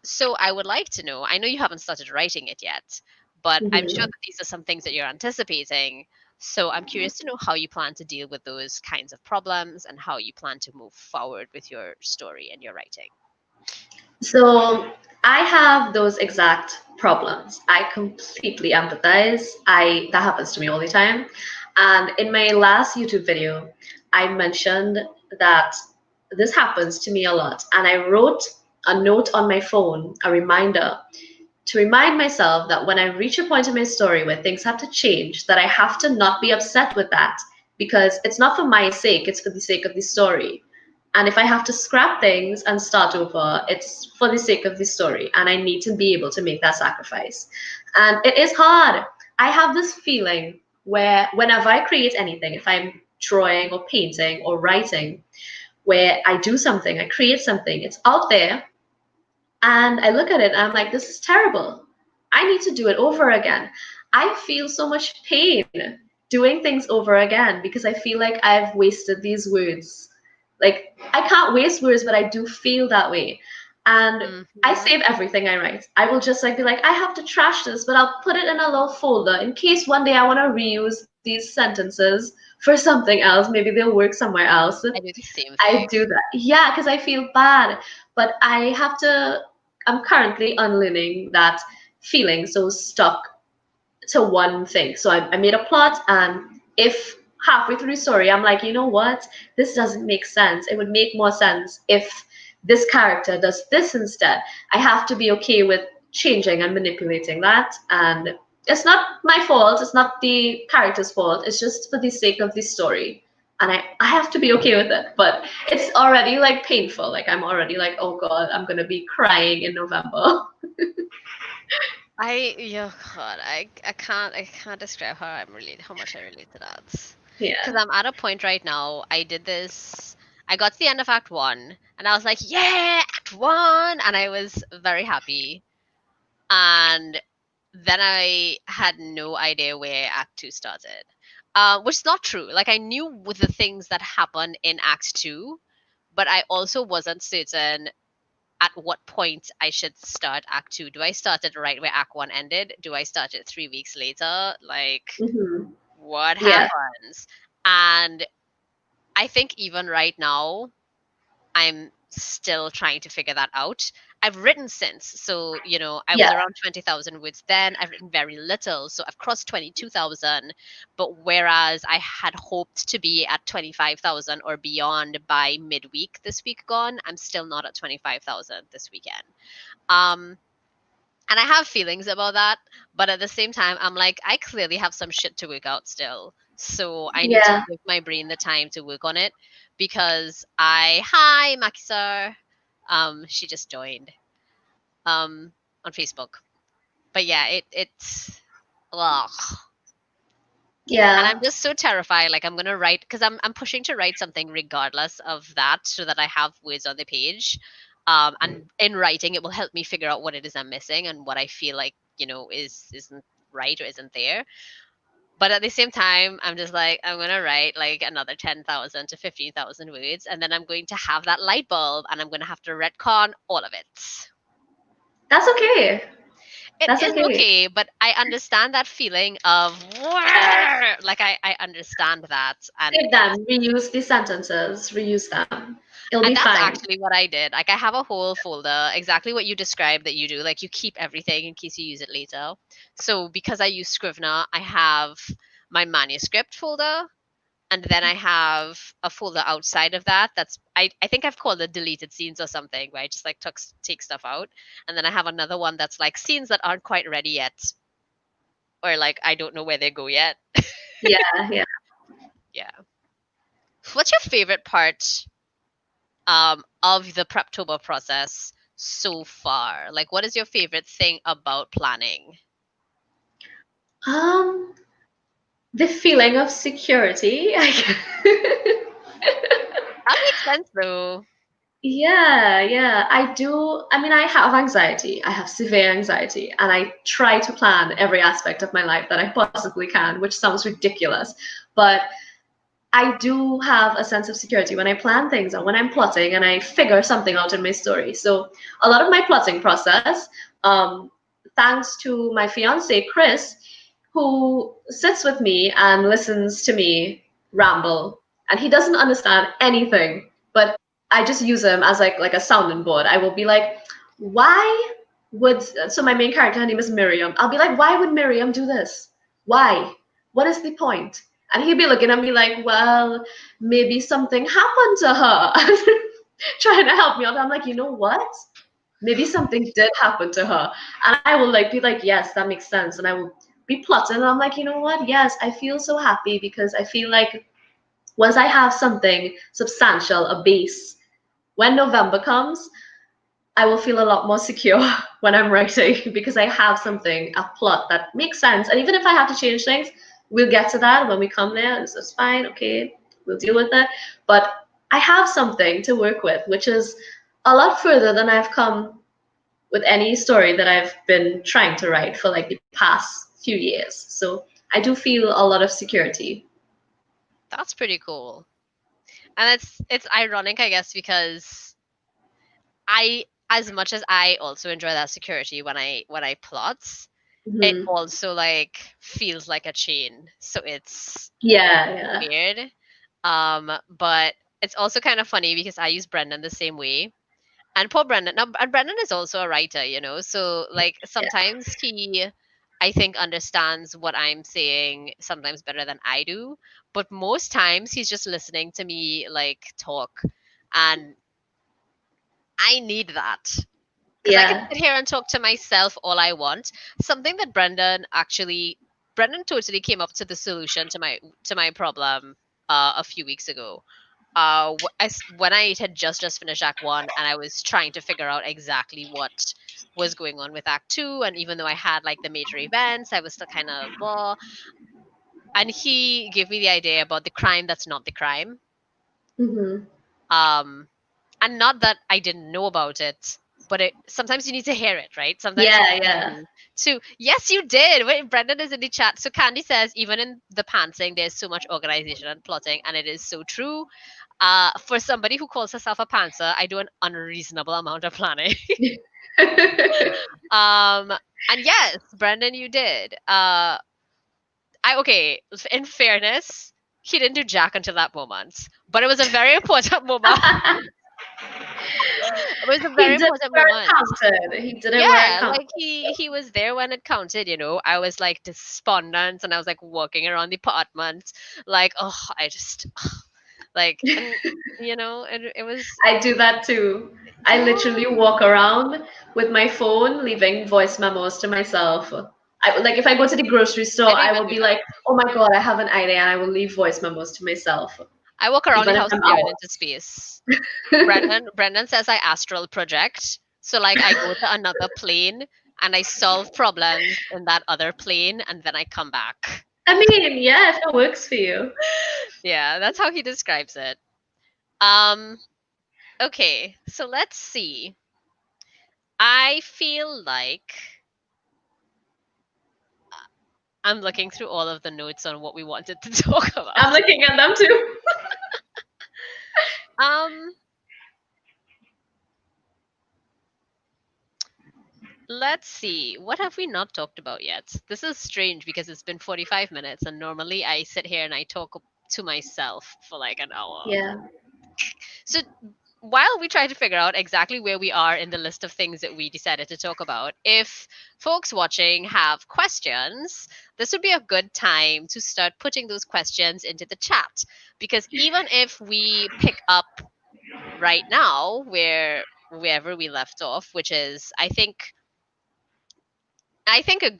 So I would like to know, I know you haven't started writing it yet, but I'm sure Mhm. that these are some things that you're anticipating. So I'm curious to know how you plan to deal with those kinds of problems and how you plan to move forward with your story and your writing. So I have those exact problems. I completely empathize. I that happens to me all the time. And in my last YouTube video, I mentioned that this happens to me a lot. And I wrote a note on my phone, a reminder to remind myself that when I reach a point in my story where things have to change, that I have to not be upset with that because it's not for my sake, it's for the sake of the story. And if I have to scrap things and start over, it's for the sake of the story. And I need to be able to make that sacrifice. And it is hard. I have this feeling where whenever I create anything, if I'm drawing or painting or writing, where I do something, I create something, it's out there, and I look at it and I'm like, this is terrible. I need to do it over again. I feel so much pain doing things over again because I feel like I've wasted these words. Like, I can't waste words, but I do feel that way. And I Mm-hmm. save everything I write. I will just like be like, I have to trash this, but I'll put it in a little folder in case one day I want to reuse these sentences for something else. Maybe they'll work somewhere else. I do the same I thing. do that. Yeah, because I feel bad. But I have to, I'm currently unlearning that feeling so stuck to one thing. So I made a plot, and if halfway through the story, I'm like, you know what? This doesn't make sense. It would make more sense if this character does this instead. I have to be okay with changing and manipulating that. And it's not my fault. It's not the character's fault. It's just for the sake of the story. And I have to be okay with it. But it's already like painful. Like I'm already like, oh God, I'm gonna be crying in November. Yeah, God, I can't describe how much I relate to that. Yeah. Because I'm at a point right now. I did this. I got to the end of Act One, and I was like, "Yeah, Act One," and I was very happy. And then I had no idea where Act Two started, which is not true. Like I knew with the things that happened in Act Two, but I also wasn't certain at what point I should start Act Two. Do I start it right where Act One ended? Do I start it 3 weeks later? Like, Hmm. what Yeah. happens? And I think even right now, I'm still trying to figure that out. I've written since, so I was Yeah. around 20,000 words then. I've written very little, so I've crossed 22,000. But whereas I had hoped to be at 25,000 or beyond by midweek this week gone, I'm still not at 25,000 this weekend. Um, and I have feelings about that, but at the same time, I'm like, I clearly have some shit to work out still. So I need to Yeah. give my brain the time to work on it because hi, Makisar. She just joined on Facebook. But yeah, it's, ugh. And I'm Yeah. just so terrified. Like I'm gonna write because I'm pushing to write something regardless of that, so that I have words on the page. And in writing, it will help me figure out what it is I'm missing and what I feel like isn't right or isn't there. But at the same time, I'm just like I'm gonna write like another 10,000 to 15,000 words, and then I'm going to have that light bulb, and I'm gonna have to retcon all of it. That's okay. It That's is okay. okay, but I understand that feeling of like I understand that, and Save them. Reuse the sentences. Reuse them. It'll be that's fine. actually what I did. Like I have a whole folder, exactly what you described that you do. Like you keep everything in case you use it later. So because I use Scrivener, I have my manuscript folder, and then I have a folder outside of that. I think I've called it deleted scenes or something, where I just like take stuff out, and then I have another one that's like scenes that aren't quite ready yet, or like I don't know where they go yet. Yeah. Yeah. Yeah. What's your favorite part of the Preptober process so far? Like, what is your favorite thing about planning? Um, the feeling of security. That makes sense, though. Yeah, yeah. I do. I mean, I have anxiety. I have severe anxiety, and I try to plan every aspect of my life that I possibly can, which sounds ridiculous. But I do have a sense of security when I plan things and when I'm plotting and I figure something out in my story. So a lot of my plotting process, thanks to my fiance Chris, who sits with me and listens to me ramble, and he doesn't understand anything, but I just use him as like a sounding board. I will be like, why would so my main character, her name is Miriam. I'll be like, why would Miriam do this? Why? What is the point? And he'd be looking at me like, well, maybe something happened to her. Trying to help me out. I'm like, you know what? Maybe something did happen to her. And I will like be like, yes, that makes sense. And I will be plotting. And I'm like, you know what? Yes, I feel so happy because I feel like once I have something substantial, a base, when November comes, I will feel a lot more secure when I'm writing because I have something, a plot that makes sense. And even if I have to change things, we'll get to that when we come there. It's fine, okay, we'll deal with it. But I have something to work with, which is a lot further than I've come with any story that I've been trying to write for like the past few years. So I do feel a lot of security. That's pretty cool. And it's ironic, I guess, because I, as much as I also enjoy that security when I plot, it Mhm. also like feels like a chain. So it's Yeah, weird. But it's also kind of funny because I use Brendan the same way. And poor Brendan. Now, and Brendan is also a writer, you know. So like yeah, sometimes he, I think, understands what I'm saying sometimes better than I do. But most times he's just listening to me like talk, and I need that because I can yeah. sit here and talk to myself all I want. Something that Brendan totally came up to the solution to my problem a few weeks ago. When I had just finished Act One and I was trying to figure out exactly what was going on with Act Two, and even though I had like the major events, I was still kind of blah. And he gave me the idea about the crime that's not the crime. Hmm. Um, and not that I didn't know about it, but sometimes you need to hear it, right? Sometimes you Yeah, need yeah. to. Yes, you did. Wait, Brendan is in the chat. So Candy says, even in the pantsing, there's so much organization and plotting, and it is so true. For somebody who calls herself a pantser, I do an unreasonable amount of planning. um, and yes, Brendan, you did. Okay. In fairness, he didn't do Jack until that moment, but it was a very important moment. It was a He very did it important where it moment. counted. He did it where it Yeah, counted. like he was there when it counted, you know. I was like despondent and I was like walking around the apartment like, oh, I just like, and you know, it was, I do that too. I yeah, literally walk around with my phone, leaving voice memos to myself. I like if I go to the grocery store, I don't I even will do be that. like, "Oh my God, I have an idea," and I will leave voice memos to myself, I walk around the even if house I'm staring out. into space. Brendan says I astral project. So like I go to another plane and I solve problems in that other plane and then I come back. I mean, yeah, if it works for you. Yeah, that's how he describes it. Um, okay, so let's see. I feel like I'm looking through all of the notes on what we wanted to talk I'm about. looking at them too. Um, let's see. What have we not talked about yet? This is strange because it's been 45 minutes and normally I sit here and I talk to myself for like an hour. Yeah. So while we try to figure out exactly where we are in the list of things that we decided to talk about, if folks watching have questions, this would be a good time to start putting those questions into the chat. Because even if we pick up right now wherever we left off, which is I think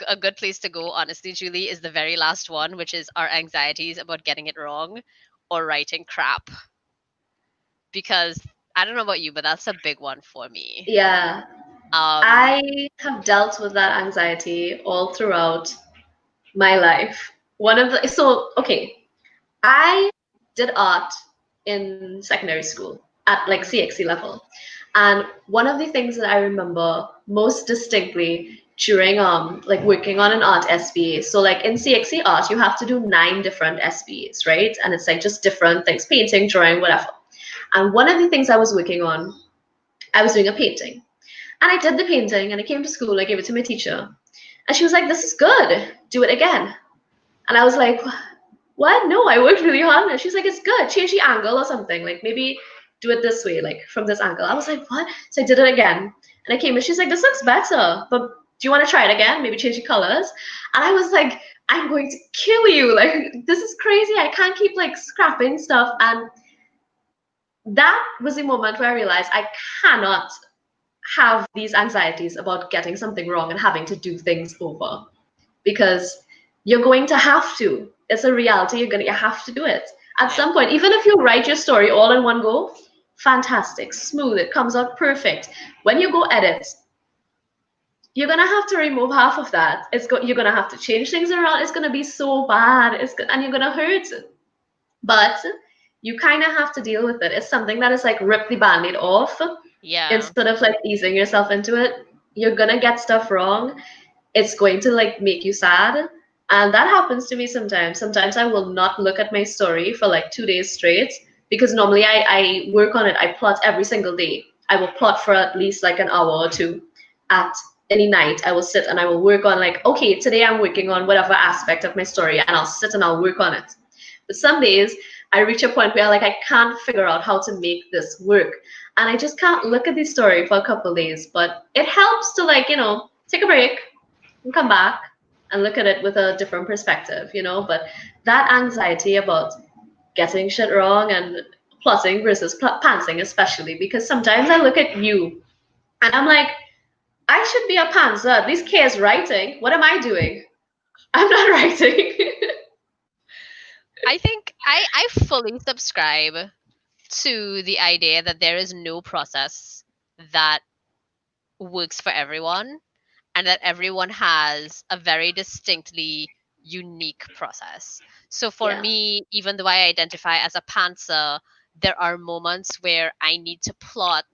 a good place to go, honestly, Julie, is the very last one, which is our anxieties about getting it wrong or writing crap. Because I don't know about you, but that's a big one for me. Yeah. Um, I have dealt with that anxiety all throughout my life. One of the so okay, I did art in secondary school at like CXC level. And one of the things that I remember most distinctly during like working on an art SBA. So like in CXC art, you have to do 9 different SBAs, right? And it's like just different things, painting, drawing, whatever. And one of the things I was working on, I was doing a painting. And I did the painting and I came to school, I gave it to my teacher. And she was like, "This is good. Do it again." And I was like, what? No, I worked really hard on it. She's like, it's good. Change the angle or something. Like maybe do it this way, like from this angle. I was like, what? So I did it again. And I came and she's like, this looks better. But do you want to try it again? Maybe change the colors? And I was like, I'm going to kill you. Like, this is crazy. I can't keep like scrapping stuff. And that was the moment where I realized I cannot have these anxieties about getting something wrong and having to do things over because you're going to have to. It's a reality. You have to do it at some point. Even if you write your story all in one go, fantastic, smooth, it comes out perfect. When you go edit, you're gonna have to remove half of that. You're gonna have to change things around. It's gonna be so bad. And you're gonna hurt. But you kind of have to deal with it. It's something that is like rip the band-aid off. Yeah. Instead of like easing yourself into it. You're gonna get stuff wrong. It's going to like make you sad. And that happens to me sometimes. Sometimes I will not look at my story for like 2 days straight because normally I work on it. I plot every single day. I will plot for at least like an hour or two at any night. I will sit and I will work on like, okay, today I'm working on whatever aspect of my story and I'll sit and I'll work on it. But some days I reach a point where like I can't figure out how to make this work. And I just can't look at the story for a couple of days. But it helps to like, take a break and come back and look at it with a different perspective, But that anxiety about getting shit wrong and plotting versus pantsing, especially, because sometimes I look at you and I'm like, I should be a pantser. At least Kay is writing. What am I doing? I'm not writing. I think I fully subscribe to the idea that there is no process that works for everyone and that everyone has a very distinctly unique process. So for Yeah. me, even though I identify as a pantser, there are moments where I need to plot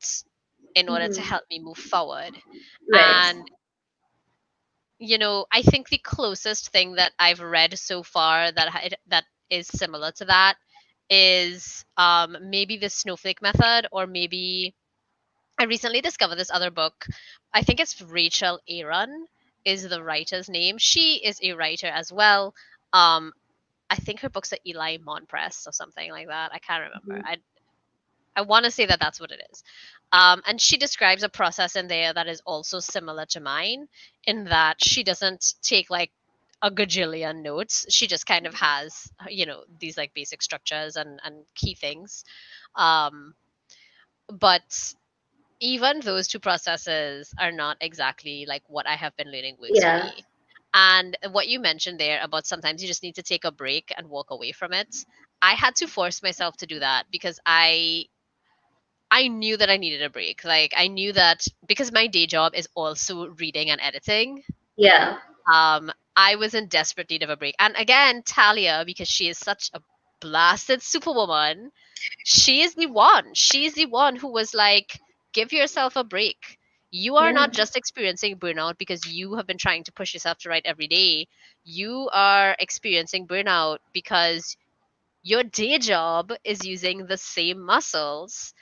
in order to help me move forward. Right. And I think the closest thing that I've read so far that is similar to that is maybe the snowflake method, or maybe I recently discovered this other book. I think it's Rachel Aaron is the writer's name. She is a writer as well. I think her book's at Eli Mon Press or something like that. I can't remember. I want to say that that's what it is. And she describes a process in there that is also similar to mine, in that she doesn't take like a gajillion notes. She just kind of has, these like basic structures and key things. But even those two processes are not exactly like what I have been learning works for me. And what you mentioned there about sometimes you just need to take a break and walk away from it. I had to force myself to do that because I knew that I needed a break. Like I knew that because my day job is also reading and editing. Yeah. I was in desperate need of a break. And again, Talia, because she is such a blasted superwoman, she is the one. She's the one who was like, give yourself a break. You are not just experiencing burnout because you have been trying to push yourself to write every day. You are experiencing burnout because your day job is using the same muscles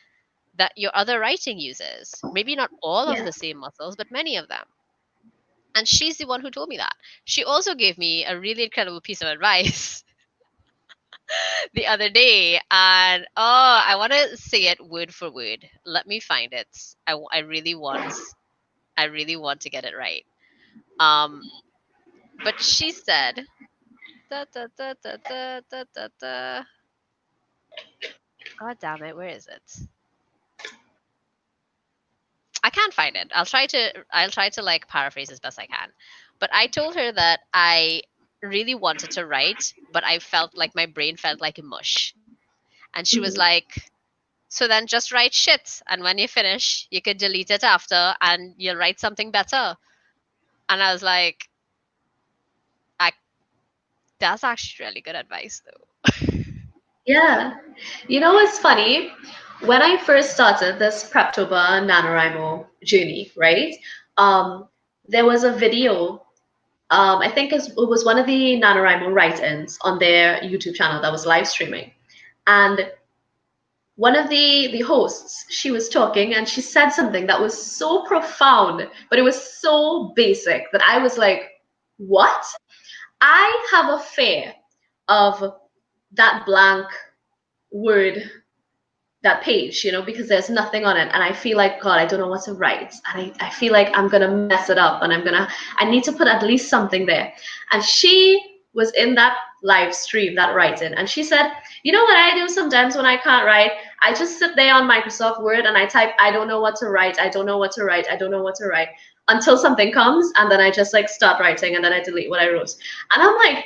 that your other writing uses. Maybe not all of the same muscles, but many of them. And she's the one who told me that. She also gave me a really incredible piece of advice the other day. And I want to say it word for word. Let me find it. I really want to get it right. But she said, da, da, da, da, da, da, da, da. God damn it, where is it? I can't find it. I'll try to like paraphrase as best I can. But I told her that I really wanted to write, but I felt like my brain felt like mush. And she was like, so then just write shit. And when you finish, you could delete it after and you'll write something better. And I was like, that's actually really good advice though. Yeah. You know what's funny? When I first started this Preptober NaNoWriMo journey, right? There was a video. I think it was one of the NaNoWriMo write-ins on their YouTube channel that was live streaming. And one of the hosts, she was talking and she said something that was so profound, but it was so basic that I was like, what? I have a fear of that blank word, that page, because there's nothing on it. And I feel like, God, I don't know what to write. And I feel like I'm going to mess it up and I need to put at least something there. And she was in that live stream, that writing. And she said, you know what I do sometimes when I can't write? I just sit there on Microsoft Word and I type, I don't know what to write. I don't know what to write. I don't know what to write until something comes. And then I just like start writing and then I delete what I wrote. And I'm like,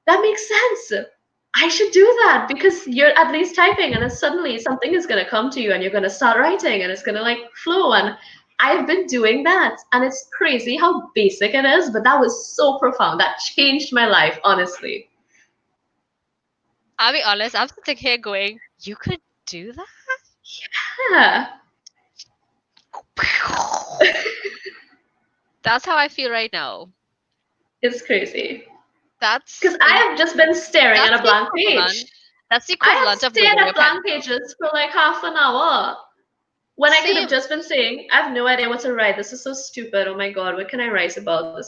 that makes sense. I should do that because you're at least typing and then suddenly something is going to come to you and you're going to start writing and it's going to like flow. And I've been doing that and it's crazy how basic it is, but that was so profound. That changed my life, honestly. I'll be honest, I'm sitting here going, you could do that? Yeah. That's how I feel right now. It's crazy. That's because I have just been staring at a blank page. That's the I have equivalent of stared wiggling at blank pages for like half an hour. When I could have Same. just been saying, I have no idea what to write. This is so stupid. Oh my God, what can I write about?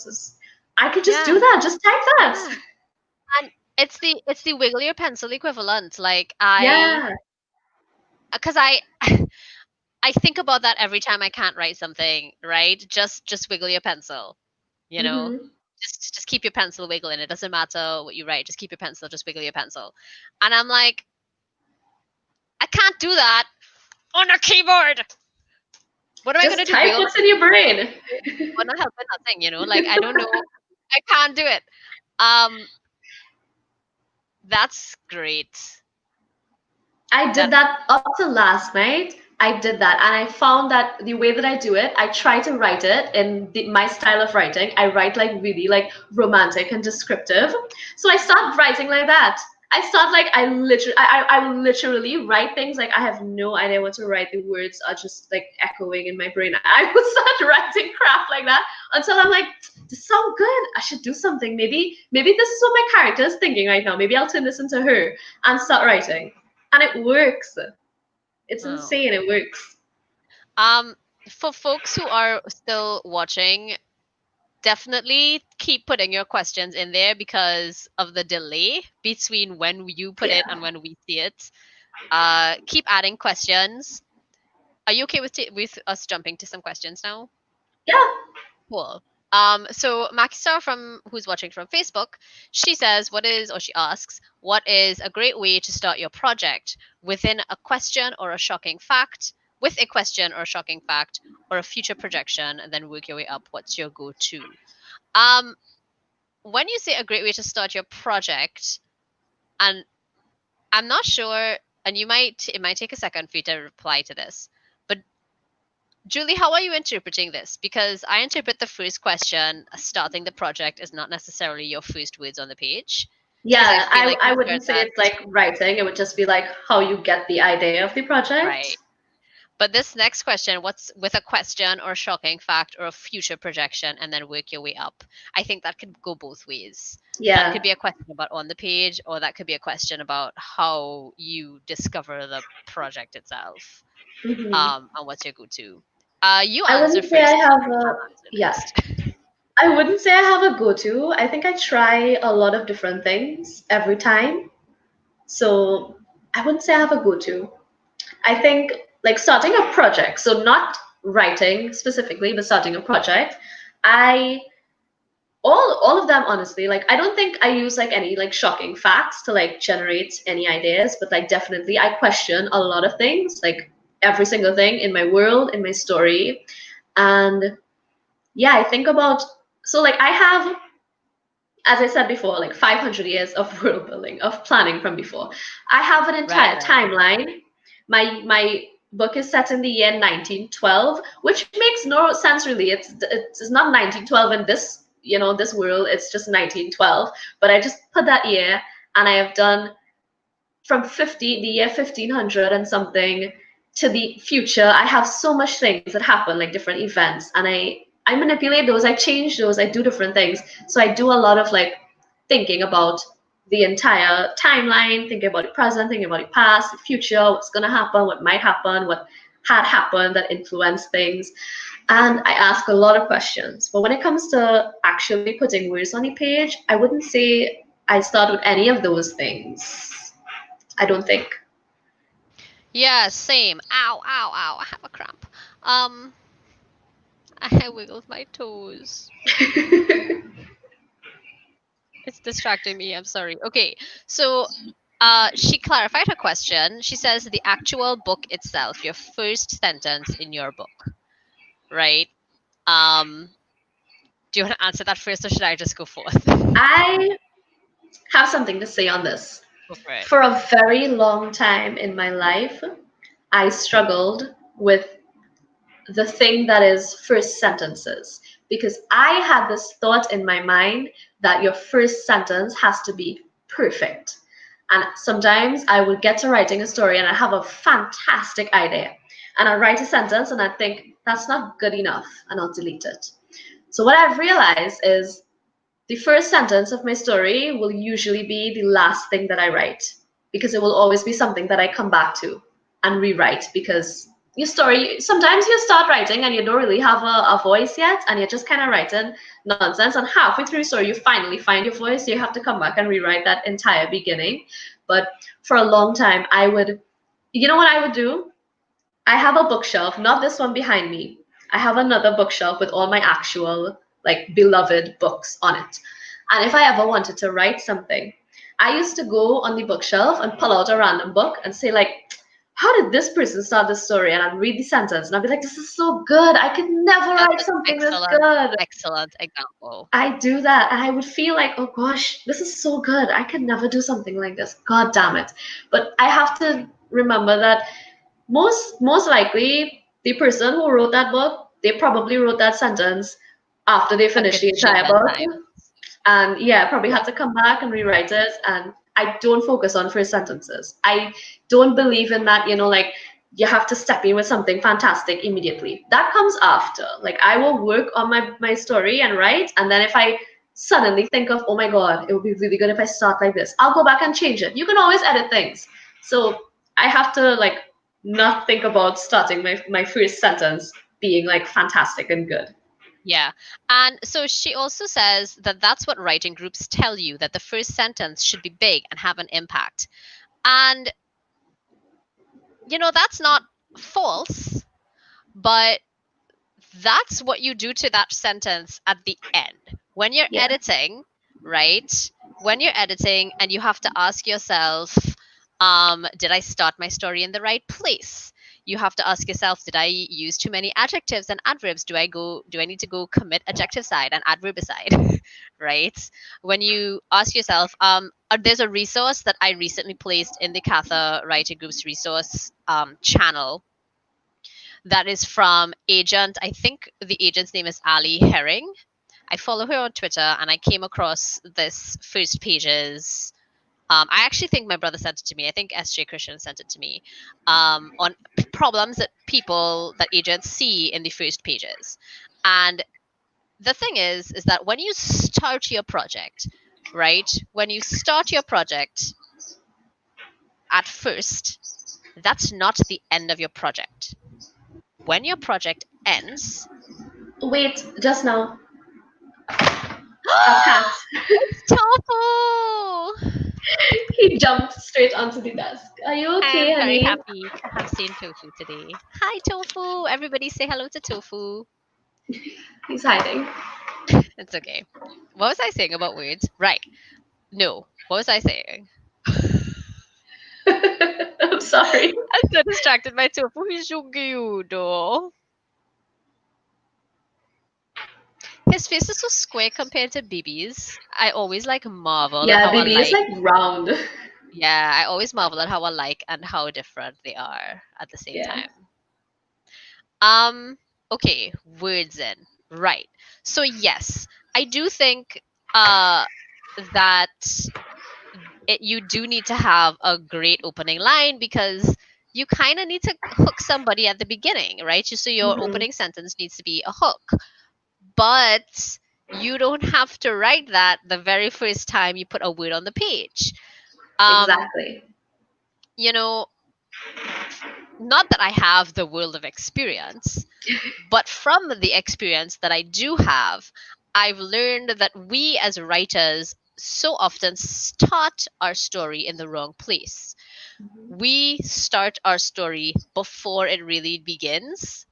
I could just do that. Just type that. And it's the wiggle your pencil equivalent. Like because I think about that every time I can't write something, right? Just wiggle your pencil, you know? Mm-hmm. Just keep your pencil wiggling. It doesn't matter what you write. Just keep your pencil, just wiggle your pencil. And I'm like, I can't do that on a keyboard. What am I going to do? Type what's in your brain. Well, not helping nothing, like I don't know. I can't do it. That's great. I did that up to last night. I did that and I found that the way that I do it, I try to write it in my style of writing. I write like really like romantic and descriptive. So I start writing like that. I literally write things like I have no idea what to write. The words are just like echoing in my brain. I would start writing crap like that until I'm like, this sounds good. I should do something. Maybe this is what my character is thinking right now. Maybe I'll turn this into her and start writing. And it works. It's insane. It works. For folks who are still watching, definitely keep putting your questions in there because of the delay between when you put it and when we see it. Keep adding questions. Are you okay with us jumping to some questions now? Yeah. Cool. So Makistar who's watching from Facebook, she asks, what is a great way to start your project within a question or a shocking fact, with a question or a shocking fact or a future projection, and then work your way up? What's your go-to? When you say a great way to start your project, and I'm not sure, and it might take a second for you to reply to this, but Julie, how are you interpreting this? Because I interpret the first question, starting the project, is not necessarily your first words on the page. Yeah, I wouldn't say it's like writing. It would just be like how you get the idea of the project. Right. But this next question, what's with a question or a shocking fact or a future projection, and then work your way up? I think that could go both ways. Yeah. That could be a question about on the page, or that could be a question about how you discover the project itself. Mm-hmm. And what's your go-to? You answer first. I wouldn't say I have a go-to. I think I try a lot of different things every time. So I wouldn't say I have a go-to. I think like starting a project, so not writing specifically, but starting a project, all of them honestly, like I don't think I use like any like shocking facts to like generate any ideas, but like definitely I question a lot of things, like every single thing in my world, in my story. And yeah, I think about, so like I have, as I said before, like 500 years of world building, of planning from before. I have an entire timeline. My book is set in the year 1912, which makes no sense really. It's not 1912 in this, this world. It's just 1912. But I just put that year, and I have done from the year 1500 and something to the future. I have so much things that happen, like different events, and I manipulate those, I change those, I do different things. So I do a lot of like thinking about the entire timeline, thinking about the present, thinking about the past, the future, what's gonna happen, what might happen, what had happened that influenced things. And I ask a lot of questions. But when it comes to actually putting words on the page, I wouldn't say I start with any of those things. I don't think. Yeah, same. Ow, ow, ow. I have a cramp. I wiggled my toes. It's distracting me. I'm sorry. Okay. So, she clarified her question. She says the actual book itself, your first sentence in your book, right? Do you want to answer that first, or should I just go forth? I have something to say on this. Go for it. For a very long time in my life, I struggled with the thing that is first sentences because I had this thought in my mind that your first sentence has to be perfect. And sometimes I would get to writing a story and I have a fantastic idea. And I write a sentence and I think that's not good enough and I'll delete it. So what I've realized is the first sentence of my story will usually be the last thing that I write because it will always be something that I come back to and rewrite because your story, sometimes you start writing and you don't really have a voice yet and you're just kind of writing nonsense and halfway through your story you finally find your voice, so you have to come back and rewrite that entire beginning. But for a long time I would, you know what I would do? I have a bookshelf, not this one behind me. I have another bookshelf with all my actual, like, beloved books on it. And if I ever wanted to write something, I used to go on the bookshelf and pull out a random book and say, like, how did this person start this story? And I'd read the sentence and I'd be like, this is so good. I could never That's write an something this excellent, good. excellent example. I do that and I would feel like, oh gosh, this is so good. I could never do something like this. God damn it. But I have to remember that most likely the person who wrote that book, they probably wrote that sentence after they A finished the entire gajillion book. times. And yeah, probably Yeah. had to come back and rewrite it. And I don't focus on first sentences. I don't believe in that, like you have to step in with something fantastic immediately. That comes after. Like I will work on my story and write, and then if I suddenly think of, oh my god, it would be really good if I start like this, I'll go back and change it. You can always edit things. So I have to like not think about starting my first sentence being like fantastic and good. Yeah. And so she also says that that's what writing groups tell you, that the first sentence should be big and have an impact. And, that's not false, but that's what you do to that sentence at the end. When you're Yeah. editing, right? When you're editing and you have to ask yourself, did I start my story in the right place? You have to ask yourself, did I use too many adjectives and adverbs? Do I need to go commit adjective side and adverb side? Right? When you ask yourself, there's a resource that I recently placed in the Katha Writing Group's resource channel that is from agent. I think the agent's name is Ali Herring. I follow her on Twitter and I came across this first pages. I actually think my brother sent it to me. I think SJ Christian sent it to me on problems that agents see in the first pages. And the thing is that when you start your project, right? When you start your project at first, that's not the end of your project. When your project ends, Wait, just now. A cat. it's Tofu! He jumped straight onto the desk. Are you I okay, am very honey? happy to have seen Tofu today. Hi, Tofu! Everybody say hello to Tofu. He's hiding. It's okay. What was I saying about words? Right. No. What was I saying? I'm sorry. I'm so distracted by Tofu. He's so cute, though. His face is so square compared to Bibi's. I always marvel at Yeah, how baby is alike. like round. Yeah, I always marvel at how alike and how different they are at the same Yeah. time. Okay, words in. Right. So yes, I do think that you do need to have a great opening line because you kind of need to hook somebody at the beginning, right? So your Mhm. opening sentence needs to be a hook. But you don't have to write that the very first time you put a word on the page. Exactly. You know, not that I have the world of experience, but from the experience that I do have, I've learned that we as writers so often start our story in the wrong place. We start our story before it really begins,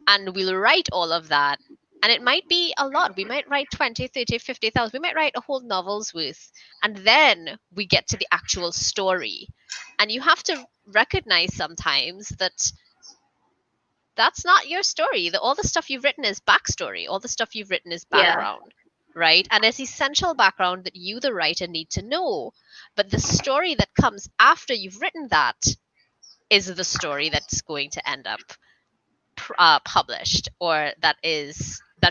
and we'll write all of that. And it might be a lot. We might write 20, 30, 50,000. We might write a whole novel's worth. And then we get to the actual story. And you have to recognize sometimes that that's not your story. All the stuff you've written is backstory. All the stuff you've written is Yeah. background, right? And it's essential background that you, the writer, need to know. But the story that comes after you've written that is the story that's going to end up published, or that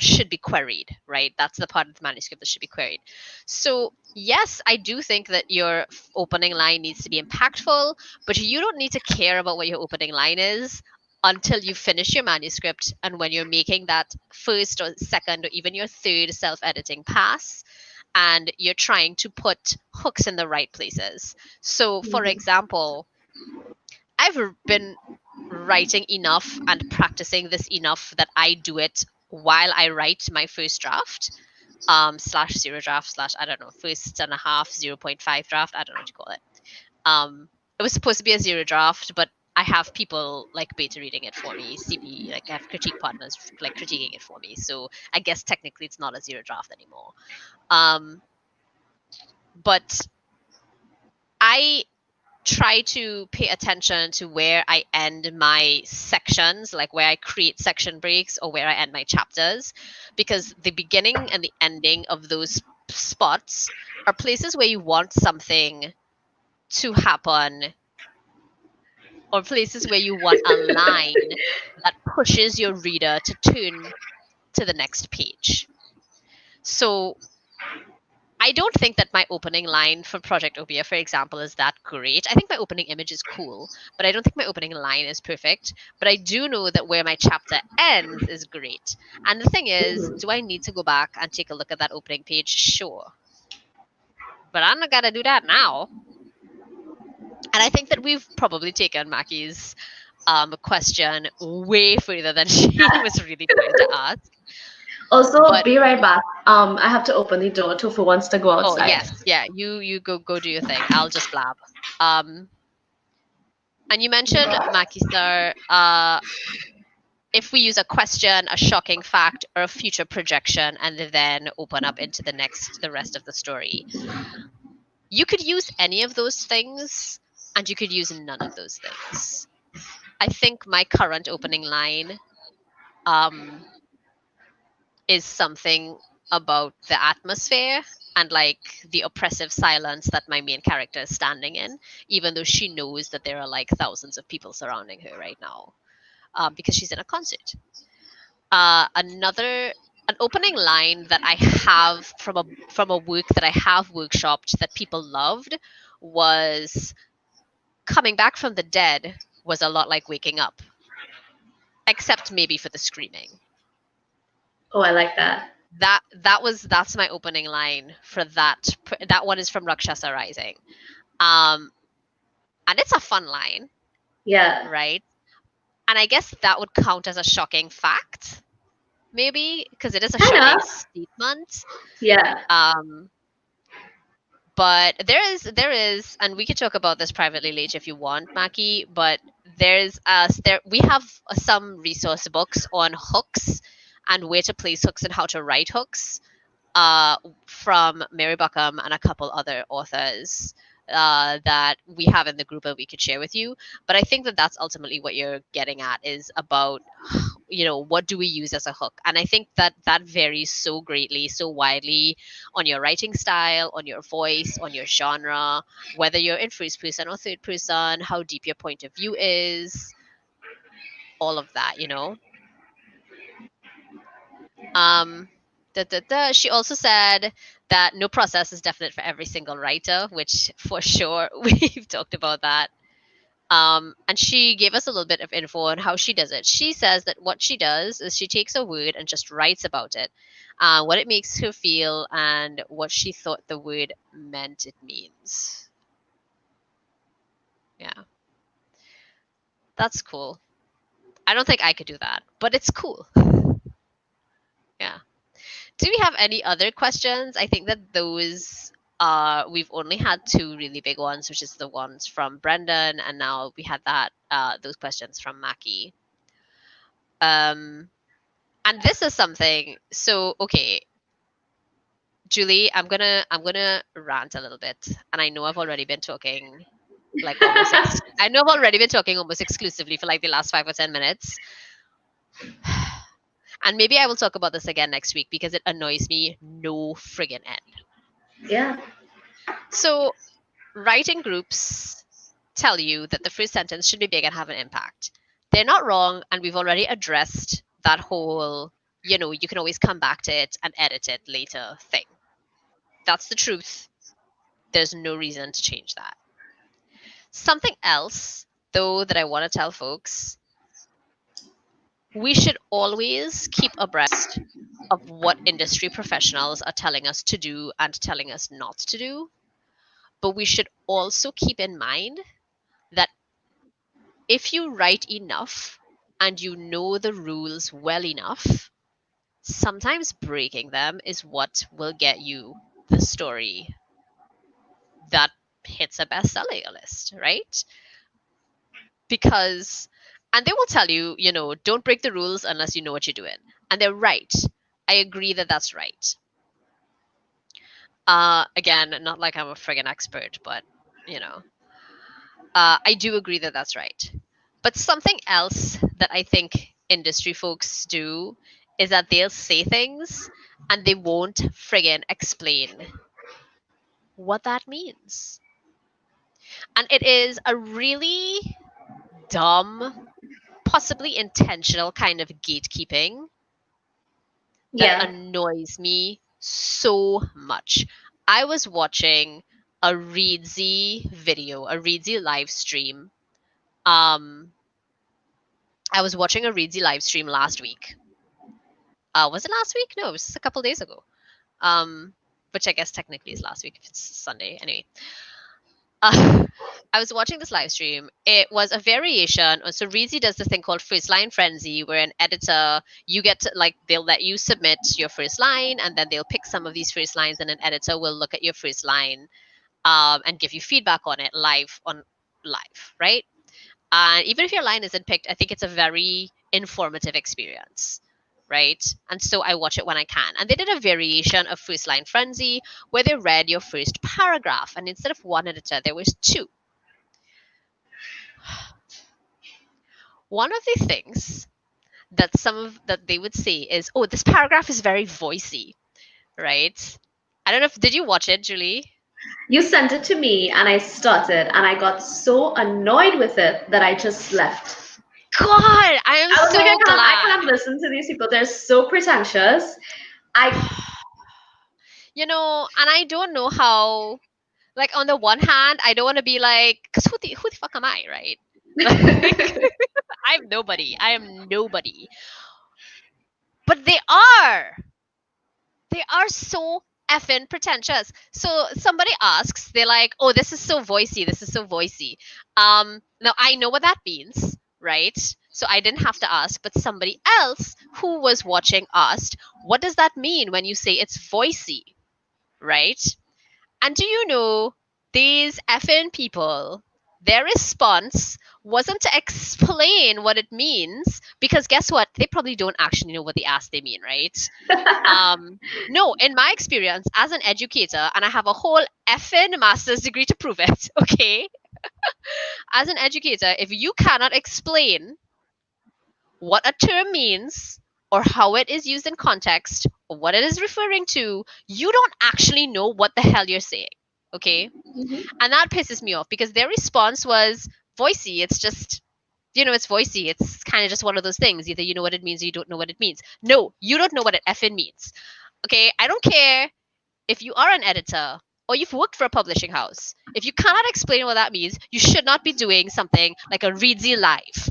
should be queried, right? That's the part of the manuscript that should be queried. So yes, I do think that your opening line needs to be impactful, but you don't need to care about what your opening line is until you finish your manuscript, and when you're making that first or second or even your third self-editing pass, and you're trying to put hooks in the right places. So for example, I've been writing enough and practicing this enough that I do it while I write my first draft, slash zero draft, slash, I don't know, first and a half, 0.5 draft. I don't know what you call it. It was supposed to be a zero draft, but I have people like beta reading it for me, CB, like I have critique partners like critiquing it for me. So I guess technically it's not a zero draft anymore. But I try to pay attention to where I end my sections, like where I create section breaks or where I end my chapters, because the beginning and the ending of those spots are places where you want something to happen, or places where you want a line that pushes your reader to turn to the next page. So I don't think that my opening line for Project Obia, for example, is that great. I think my opening image is cool, but I don't think my opening line is perfect. But I do know that where my chapter ends is great. And the thing is, do I need to go back and take a look at that opening page? Sure. But I'm not going to do that now. And I think that we've probably taken Maki's question way further than she was really trying to ask. Also, But be right back. I have to open the door. Tofu wants to go oh outside. yes, yeah, you go do your thing. I'll just blab. And you mentioned, Maki sir, if we use a question, a shocking fact, or a future projection, and then open up into the rest of the story, you could use any of those things, and you could use none of those things. I think my current opening line is something about the atmosphere and like the oppressive silence that my main character is standing in, even though she knows that there are like thousands of people surrounding her right now, because she's in a concert. An opening line that I have from a work that I have workshopped that people loved was, "Coming back from the dead was a lot like waking up, except maybe for the screaming." Oh, I like that. That's my opening line for that. That one is from Rakshasa Rising, and it's a fun line, Yeah. right? And I guess that would count as a shocking fact, maybe, because it is a shocking statement. Yeah. But there is, and we could talk about this privately later if you want, Maki. But we have some resource books on hooks and where to place hooks and how to write hooks, from Mary Buckham and a couple other authors that we have in the group that we could share with you. But I think that that's ultimately what you're getting at, is about, what do we use as a hook? And I think that that varies so greatly, so widely, on your writing style, on your voice, on your genre, whether you're in first person or third person, how deep your point of view is, all of that. Um, She also said that no process is definite for every single writer, which for sure we've talked about that. And she gave us a little bit of info on how she does it. She says that what she does is she takes a word and just writes about it, what it makes her feel, and what she thought the word meant it means. Yeah. That's cool. I don't think I could do that, but it's cool. Yeah. Do we have any other questions? I think that those we've only had two really big ones, which is the ones from Brendan, and now we had that those questions from Mackie. Um, and this is something. So okay, Julie, I'm gonna rant a little bit, and I know I've already been talking like almost. I know I've already been talking almost exclusively for like the last 5 or 10 minutes. And maybe I will talk about this again next week because it annoys me no friggin' end. Yeah. So, writing groups tell you that the first sentence should be big and have an impact. They're not wrong, and we've already addressed that whole, you can always come back to it and edit it later thing. That's the truth. There's no reason to change that. Something else, though, that I want to tell folks, we should always keep abreast of what industry professionals are telling us to do and telling us not to do. But we should also keep in mind that if you write enough and you know the rules well enough, sometimes breaking them is what will get you the story that hits a bestseller list, right? Because, and they will tell you, don't break the rules unless you know what you're doing. And they're right. I agree that that's right. Again, not like I'm a friggin' expert, but, I do agree that that's right. But something else that I think industry folks do is that they'll say things and they won't friggin' explain what that means. And it is a really dumb, possibly intentional kind of gatekeeping that Yeah. annoys me so much. I was watching a Reedsy video, a Reedsy live stream. I was watching a Reedsy live stream last week. Was it last week? No, it was a couple days ago. Um, which I guess technically is last week if it's Sunday. Anyway, uh, I was watching this live stream. It was a variation. So Reezy does this thing called First Line Frenzy, where an editor, you get to like, they'll let you submit your first line, and then they'll pick some of these first lines, and an editor will look at your first line and give you feedback on it live, right? And even if your line isn't picked, I think it's a very informative experience, right? And so I watch it when I can. And they did a variation of First Line Frenzy where they read your first paragraph, and instead of one editor, there was two. One of the things that they would say is, "Oh, this paragraph is very voicey," right? I don't know if did you watch it, Julie? You sent it to me and I started and I got so annoyed with it that I just left. God, I am I was so like, I glad. can't listen to these people. They're so pretentious. And I don't know how. Like on the one hand, I don't want to be like, because who the fuck am I, right? Like, I'm nobody. I am nobody. But they are so effing pretentious. So somebody asks, they're like, "Oh, this is so voicey. This is so voicey." Now I know what that means, right? So I didn't have to ask, but somebody else who was watching asked, "What does that mean when you say it's voicey?" Right? And do you know these effing people, their response wasn't to explain what it means, because guess what? They probably don't actually know what the ass they mean, right? No, in my experience as an educator, and I have a whole effing master's degree to prove it, okay? As an educator, if you cannot explain what a term means or how it is used in context or what it is referring to, you don't actually know what the hell you're saying. Okay? Mhm. And that pisses me off because their response was voicey. It's just, it's voicey. It's kind of just one of those things. Either you know what it means or you don't know what it means. No, you don't know what it effing means. Okay? I don't care if you are an editor or you've worked for a publishing house. If you cannot explain what that means, you should not be doing something like a Readsy Live.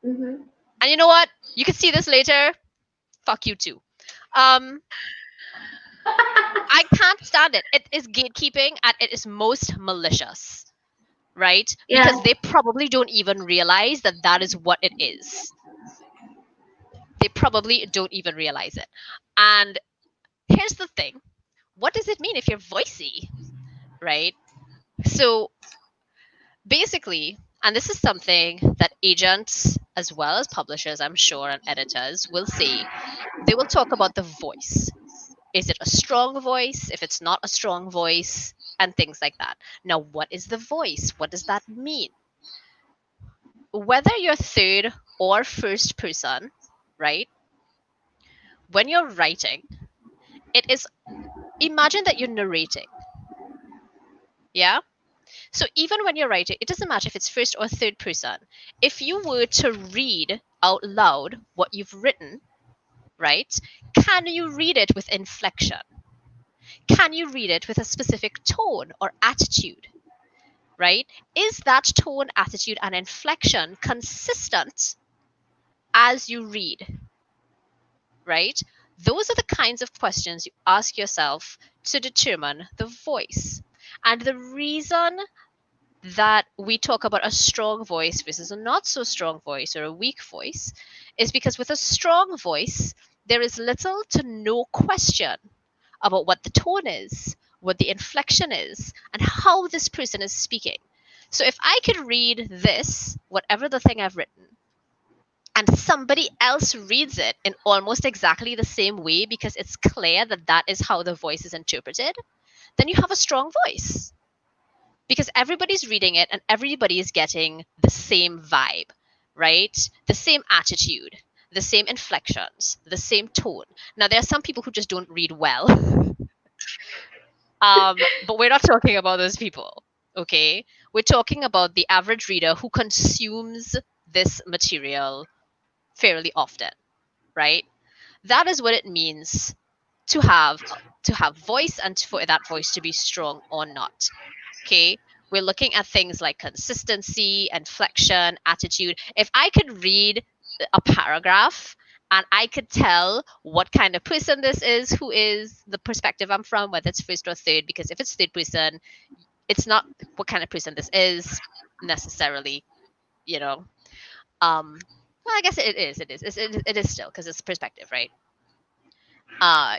Mhm. And you know what? You can see this later. Fuck you too. Um, I can't stand it. It is gatekeeping at its most malicious, right? Yeah. Because they probably don't even realize that that is what it is. They probably don't even realize it. And here's the thing, what does it mean if you're voicey, right? So basically, and this is something that agents as well as publishers, I'm sure, and editors will say, they will talk about the voice. Is it a strong voice? If it's not a strong voice, and things like that. Now, what is the voice? What does that mean? Whether you're third or first person, right? When you're writing, it is, imagine that you're narrating. Yeah? So even when you're writing, it doesn't matter if it's first or third person. If you were to read out loud what you've written, right? Can you read it with inflection? Can you read it with a specific tone or attitude? Right? Is that tone, attitude, and inflection consistent as you read? Right? Those are the kinds of questions you ask yourself to determine the voice. And the reason that we talk about a strong voice versus a not so strong voice or a weak voice is because with a strong voice, there is little to no question about what the tone is, what the inflection is, and how this person is speaking. So if I could read this, whatever the thing I've written, and somebody else reads it in almost exactly the same way because it's clear that that is how the voice is interpreted, then you have a strong voice. Because everybody's reading it and everybody is getting the same vibe, right? The same attitude, the same inflections, the same tone. Now, there are some people who just don't read well, but we're not talking about those people, okay? We're talking about the average reader who consumes this material fairly often, right? That is what it means to have voice and for that voice to be strong or not. Okay, we're looking at things like consistency, inflection, attitude. If I could read a paragraph and I could tell what kind of person this is, who is the perspective I'm from, whether it's first or third, because if it's third person, it's not what kind of person this is necessarily, you know. Well, I guess it is. It is still because it's perspective, right?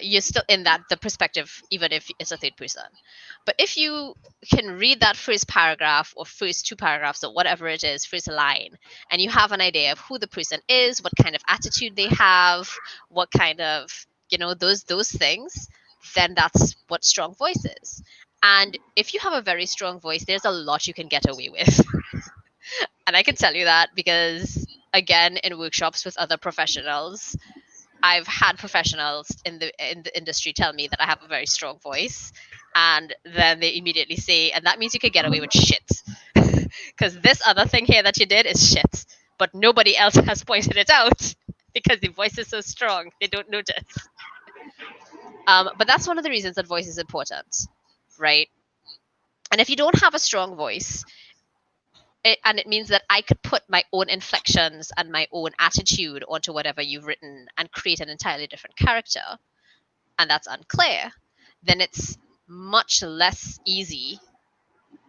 You're still in that the perspective, even if it's a third person. But if you can read that first paragraph or first two paragraphs or whatever it is, first line, and you have an idea of who the person is, what kind of attitude they have, what kind of, those things, then that's what strong voice is. And if you have a very strong voice, there's a lot you can get away with. And I can tell you that because, again, in workshops with other professionals, I've had professionals in the industry tell me that I have a very strong voice, and then they immediately say, and that means you could get away with shit, because this other thing here that you did is shit, but nobody else has pointed it out because the voice is so strong they don't notice. But that's one of the reasons that voice is important, right? And if you don't have a strong voice, it means that I could put my own inflections and my own attitude onto whatever you've written and create an entirely different character, and that's unclear, then it's much less easy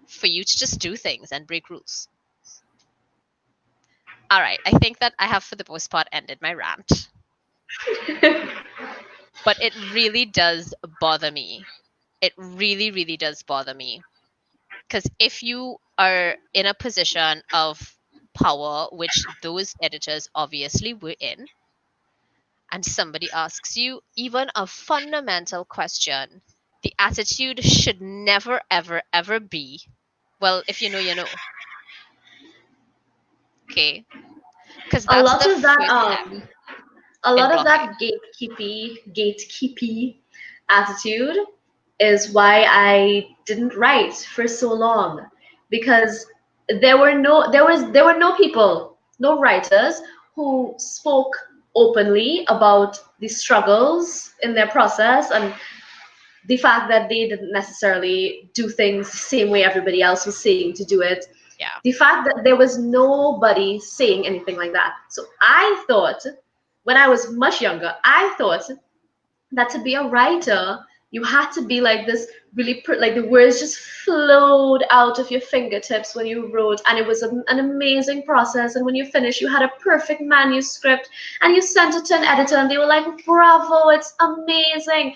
for you to just do things and break rules. All right, I think that I have, for the most part, ended my rant. But it really does bother me. It really, really does bother me. Because if you are in a position of power, which those editors obviously were in, and somebody asks you even a fundamental question, the attitude should never, ever, ever be, well, if you know, you know. Okay? Because A that's lot the of that, first step a in lot of blocking. that gatekeepy attitude is why I didn't write for so long, because there were no people, no writers who spoke openly about the struggles in their process and the fact that they didn't necessarily do things the same way everybody else was saying to do it. Yeah. The fact that there was nobody saying anything like that. So I thought, when I was much younger, I thought that to be a writer You had to be like this really like the words just flowed out of your fingertips when you wrote, and it was an amazing process. And when you finished, you had a perfect manuscript, and you sent it to an editor, and they were like, "Bravo, it's amazing."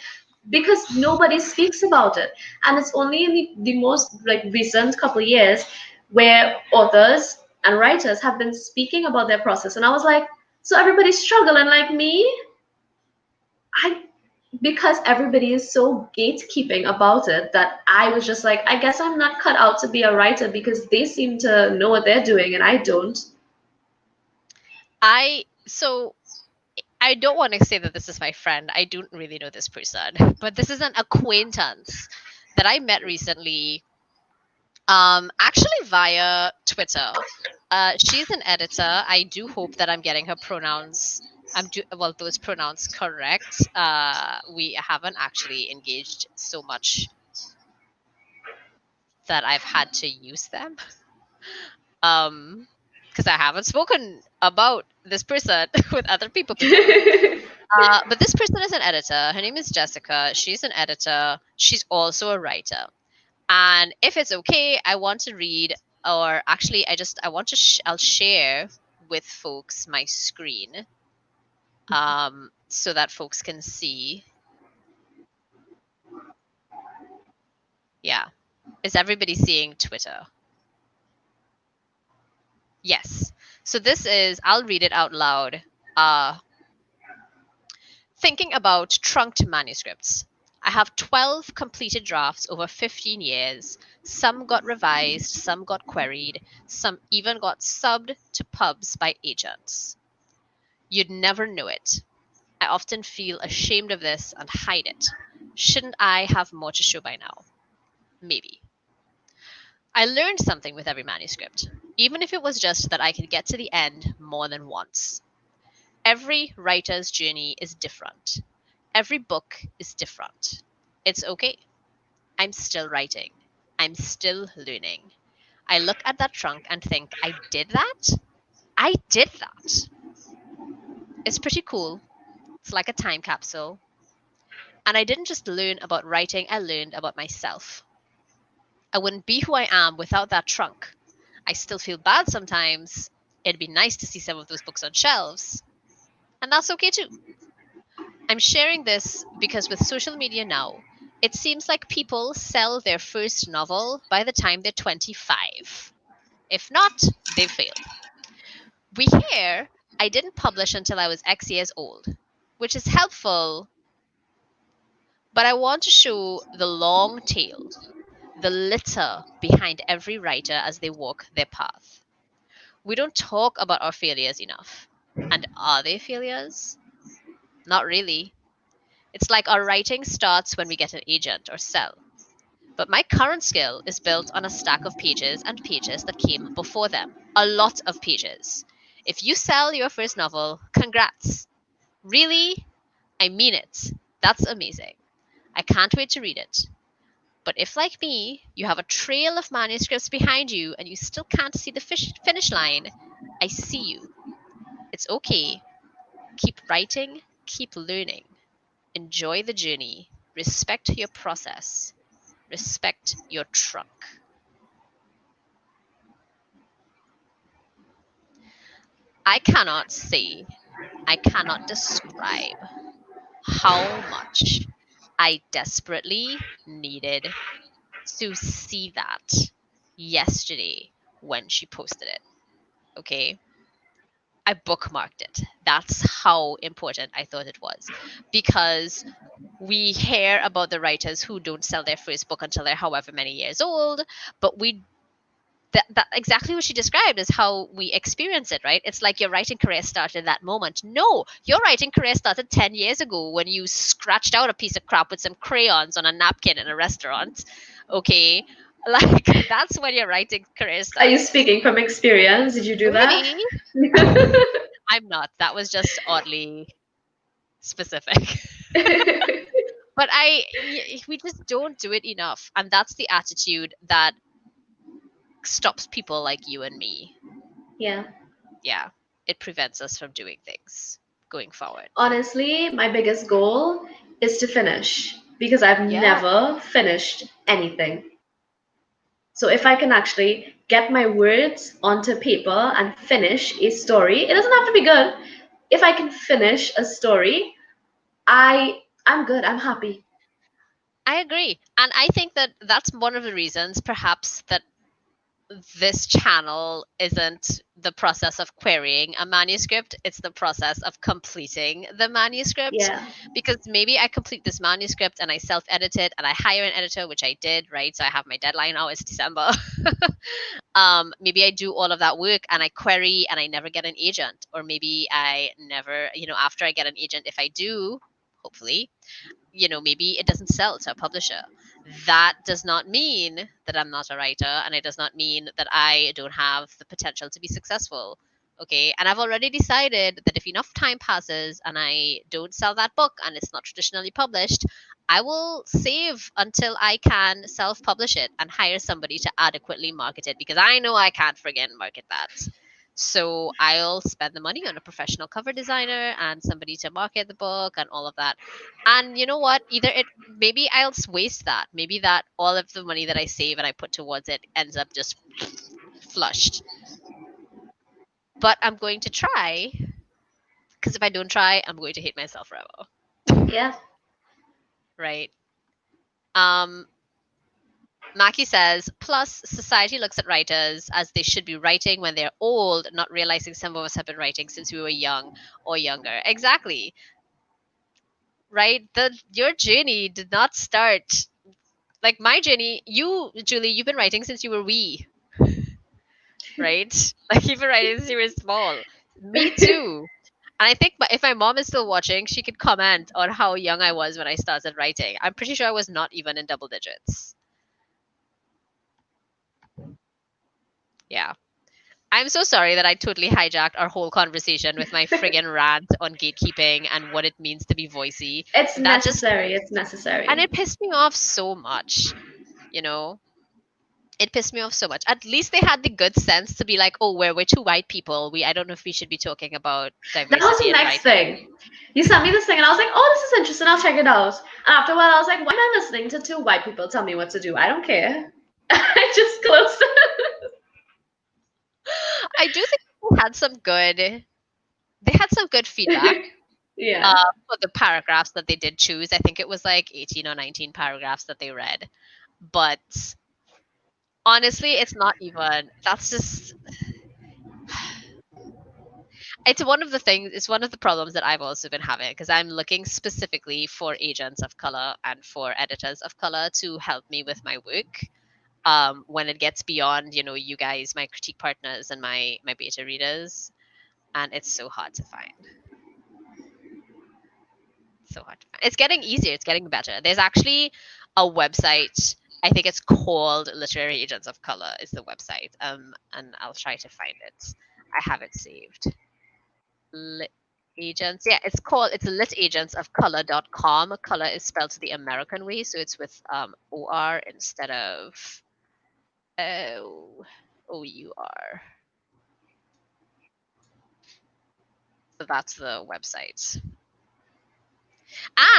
Because nobody speaks about it, and it's only in the most like recent couple of years where authors and writers have been speaking about their process. And I was like, so everybody's struggling like me? I Because everybody is so gatekeeping about it that I was just like, I guess I'm not cut out to be a writer because they seem to know what they're doing and I don't. So I don't want to say that this is my friend. I don't really know this person, but this is an acquaintance that I met recently, actually via Twitter. She's an editor. I do hope that I'm getting her pronouns. Those pronouns correct. We haven't actually engaged so much that I've had to use them. Because I haven't spoken about this person with other people before. But this person is an editor. Her name is Jessica. She's an editor. She's also a writer. And if it's okay, I want to read, or actually, I want to. I'll share with folks my screen, so that folks can see. Yeah, is everybody seeing Twitter? Yes. So this is. I'll read it out loud. Thinking about trunked manuscripts. I have 12 completed drafts over 15 years. Some got revised, some got queried, some even got subbed to pubs by agents. You'd never know it. I often feel ashamed of this and hide it. Shouldn't I have more to show by now? Maybe. I learned something with every manuscript, even if it was just that I could get to the end more than once. Every writer's journey is different. Every book is different. It's okay. I'm still writing. I'm still learning. I look at that trunk and think, I did that? I did that. It's pretty cool. It's like a time capsule. And I didn't just learn about writing, I learned about myself. I wouldn't be who I am without that trunk. I still feel bad sometimes. It'd be nice to see some of those books on shelves. And that's okay too. I'm sharing this because with social media now, it seems like people sell their first novel by the time they're 25. If not, they've failed. We hear I didn't publish until I was X years old, which is helpful, but I want to show the long tail, the litter behind every writer as they walk their path. We don't talk about our failures enough. And are they failures? Not really. It's like our writing starts when we get an agent or sell. But my current skill is built on a stack of pages and pages that came before them. A lot of pages. If you sell your first novel, congrats. Really? I mean it. That's amazing. I can't wait to read it. But if, like me, you have a trail of manuscripts behind you and you still can't see the finish line, I see you. It's okay. Keep writing, keep learning. Enjoy the journey. Respect your process. Respect your trunk. I cannot say, I cannot describe how much I desperately needed to see that yesterday when she posted it. Okay. I bookmarked it. That's how important I thought it was. Because we hear about the writers who don't sell their first book until they're however many years old, but that exactly what she described is how we experience it, right? It's like your writing career started at that moment. No, your writing career started 10 years ago when you scratched out a piece of crap with some crayons on a napkin in a restaurant. Okay. Like, that's when your writing career started. Are you speaking from experience? Did you do Really? that? I'm not. That was just oddly specific. But we just don't do it enough. And that's the attitude that stops people like you and me. Yeah. Yeah. It prevents us from doing things going forward. Honestly, my biggest goal is to finish. because I've Yeah. never finished anything. So if I can actually get my words onto paper and finish a story, it doesn't have to be good. If I can finish a story, I'm good. I'm happy. I agree. And I think that that's one of the reasons, perhaps, that this channel isn't the process of querying a manuscript, it's the process of completing the manuscript. Yeah. Because maybe I complete this manuscript and I self edit it and I hire an editor, which I did, right? So I have my deadline now, it's December. Maybe I do all of that work and I query and I never get an agent. Or maybe I never, after I get an agent, if I do, hopefully, maybe it doesn't sell to a publisher. That does not mean that I'm not a writer, and it does not mean that I don't have the potential to be successful. Okay. And I've already decided that if enough time passes and I don't sell that book and it's not traditionally published, I will save until I can self publish it and hire somebody to adequately market it because I know I can't friggin' market that. So I'll spend the money on a professional cover designer and somebody to market the book and all of that. And you know what? Either it maybe I'll waste that. Maybe that all of the money that I save and I put towards it ends up just flushed. But I'm going to try because if I don't try, I'm going to hate myself forever. Yeah. Right? Maki says, plus society looks at writers as they should be writing when they're old, not realizing some of us have been writing since we were young or younger. Exactly. Right? Your journey did not start like my journey. You, Julie, you've been writing since you were wee, right? Like you've been writing since you were small. Me too. And I think if my mom is still watching, she could comment on how young I was when I started writing. I'm pretty sure I was not even in double digits. Yeah. I'm so sorry that I totally hijacked our whole conversation with my friggin' rant on gatekeeping and what it means to be voicey. It's That just, necessary. It's and necessary. it pissed me off so much, you know? It pissed me off so much. At least they had the good sense to be like, oh, we're two white people. I don't know if we should be talking about That was diversity the in next writing. thing. You sent me this thing, and I was like, "Oh, this is interesting. I'll check it out." And after a while, I was like, "Why am I listening to two white people tell me what to do? I don't care." I just closed it. I do think they had some good feedback Yeah. for the paragraphs that they did choose. I think it was like 18 or 19 paragraphs that they read. But honestly, that's just, it's one of the problems that I've also been having because I'm looking specifically for agents of color and for editors of color to help me with my work. When it gets beyond, you guys, my critique partners and my beta readers, and it's so hard to find. So hard to find. It's getting easier. It's getting better. There's actually a website. I think it's called Literary Agents of Color. Is the website. And I'll try to find it. I have it saved. Lit Agents. Yeah, it's litagentsofcolor.com. Color is spelled the American way, so it's with OR instead of OUR. So that's the website.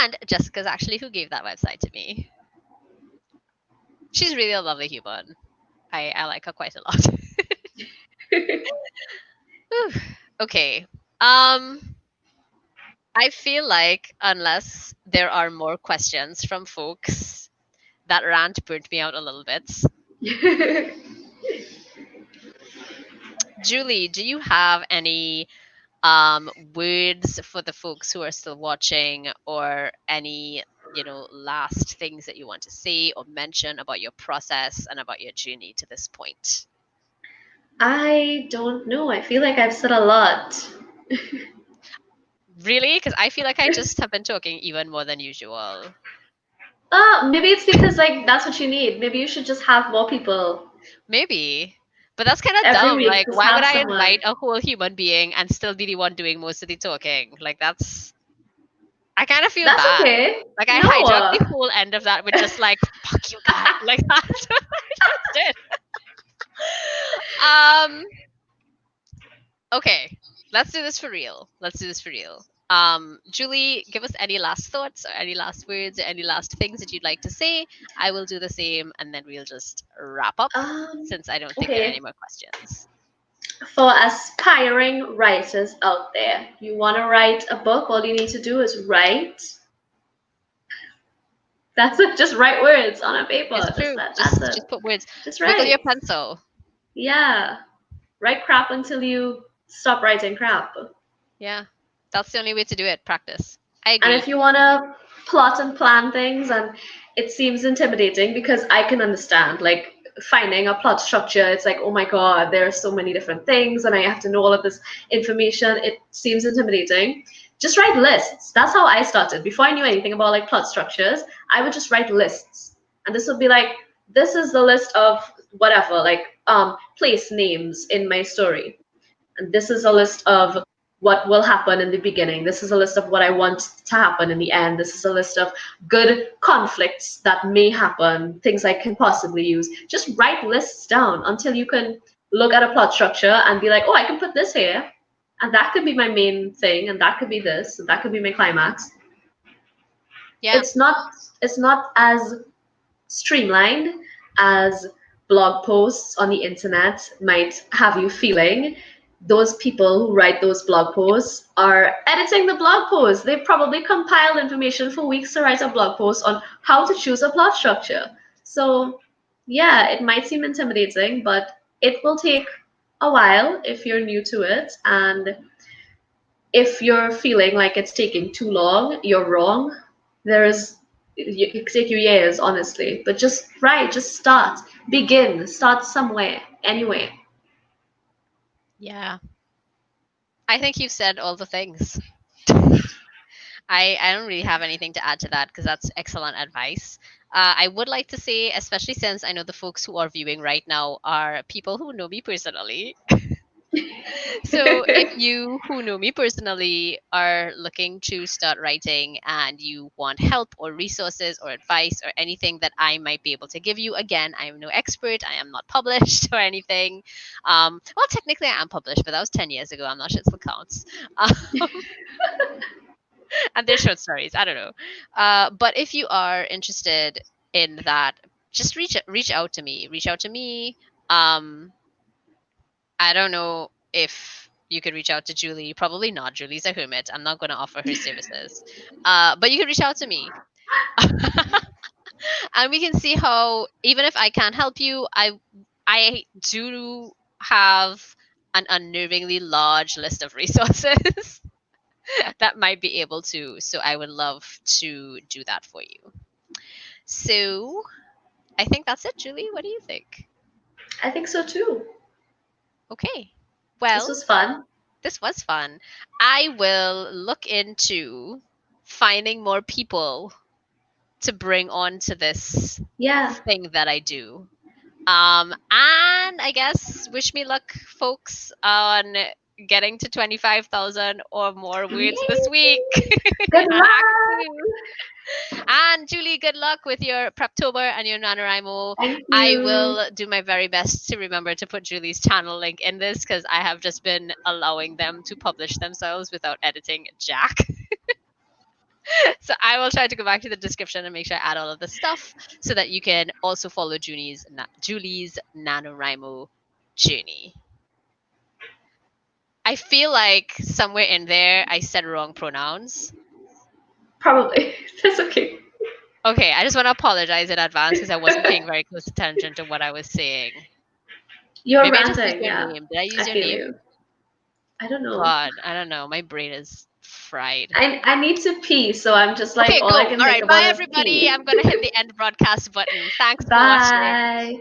And Jessica's actually who gave that website to me. She's really a lovely human. I like her quite a lot. Okay. I feel like unless there are more questions from folks, that rant burnt me out a little bit. Julie, do you have any words for the folks who are still watching or any last things that you want to say or mention about your process and about your journey to this point? I don't know. I feel like I've said a lot. Really? Because I feel like I just have been talking even more than usual. Maybe it's because like that's what you need. Maybe you should just have more people Maybe. But that's kind of every dumb. week. Like, Just why would have I someone. invite a whole human being and still be the one doing most of the talking? Like, I kind of feel That's bad. okay. Like, I hijacked No. the whole end of that with just like, fuck you guys. Like, that's what I just did. Um, okay. Let's do this for real. Let's do this for real. Julie, give us any last thoughts or any last words or any last things that you'd like to say. I will do the same, and then we'll just wrap up since I don't think there are any Okay. more questions. For aspiring writers out there, you want to write a book, all you need to do is write. That's it. Just write words on a paper. It's true. That's it. Just put words. Just Wiggle your write. pencil. Yeah. Write crap until you stop writing crap. Yeah, that's the only way to do it. Practice. I And agree. if you want to plot and plan things and it seems intimidating, because I can understand, like, finding a plot structure, it's like, oh my God, there are so many different things and I have to know all of this information. It seems intimidating. Just write lists. That's how I started. Before I knew anything about like plot structures, I would just write lists. And this would be like, this is the list of whatever, like place names in my story. And this is a list of what will happen in the beginning. This is a list of what I want to happen in the end. This is a list of good conflicts that may happen, things I can possibly use. Just write lists down until you can look at a plot structure and be like, oh, I can put this here. And that could be my main thing, and that could be this, and that could be my climax. Yeah. It's not as streamlined as blog posts on the internet might have you feeling. Those people who write those blog posts are editing the blog post. They've probably compiled information for weeks to write a blog post on how to choose a plot structure. So, yeah, it might seem intimidating, but it will take a while if you're new to it. And if you're feeling like it's taking too long, you're wrong. It could take you years, honestly, but just write, just start somewhere, anywhere. Yeah. I think you've said all the things. I don't really have anything to add to that because that's excellent advice. I would like to say, especially since I know the folks who are viewing right now are people who know me personally. So if you who know me personally are looking to start writing and you want help or resources or advice or anything that I might be able to give you, again, I am no expert. I am not published or anything. Well, technically I am published, but that was 10 years ago. I'm not sure it still counts. And they're short stories. I don't know. But if you are interested in that, just reach out to me. Reach out to me. I don't know if you could reach out to Julie. Probably not. Julie's a hermit. I'm not going to offer her services. But you can reach out to me. And we can see how, even if I can't help you, I do have an unnervingly large list of resources that might be able to. So I would love to do that for you. So I think that's it, Julie. What do you think? I think so too. Okay. This Well, was fun. this was fun. I will look into finding more people to bring on to this Yeah. thing that I do. And I guess wish me luck, folks, on getting to 25,000 or more words this week. Good luck. And Julie, good luck with your Preptober and your NaNoWriMo. Thank you. I will do my very best to remember to put Julie's channel link in this because I have just been allowing them to publish themselves without editing jack. So I will try to go back to the description and make sure I add all of the stuff so that you can also follow Julie's NaNoWriMo journey. I feel like somewhere in there I said wrong pronouns. Probably. That's okay. Okay, I just want to apologize in advance because I wasn't paying very close attention to what I was saying. You're Maybe I just ranting, used your yeah. name. Did I use I your feel name? you. I don't know. God, I don't know. My brain is fried. I need to pee, so I'm just like Okay, all go. I can All think right, about bye is everybody. pee. I'm gonna hit the end broadcast button. Thanks for watching. Bye.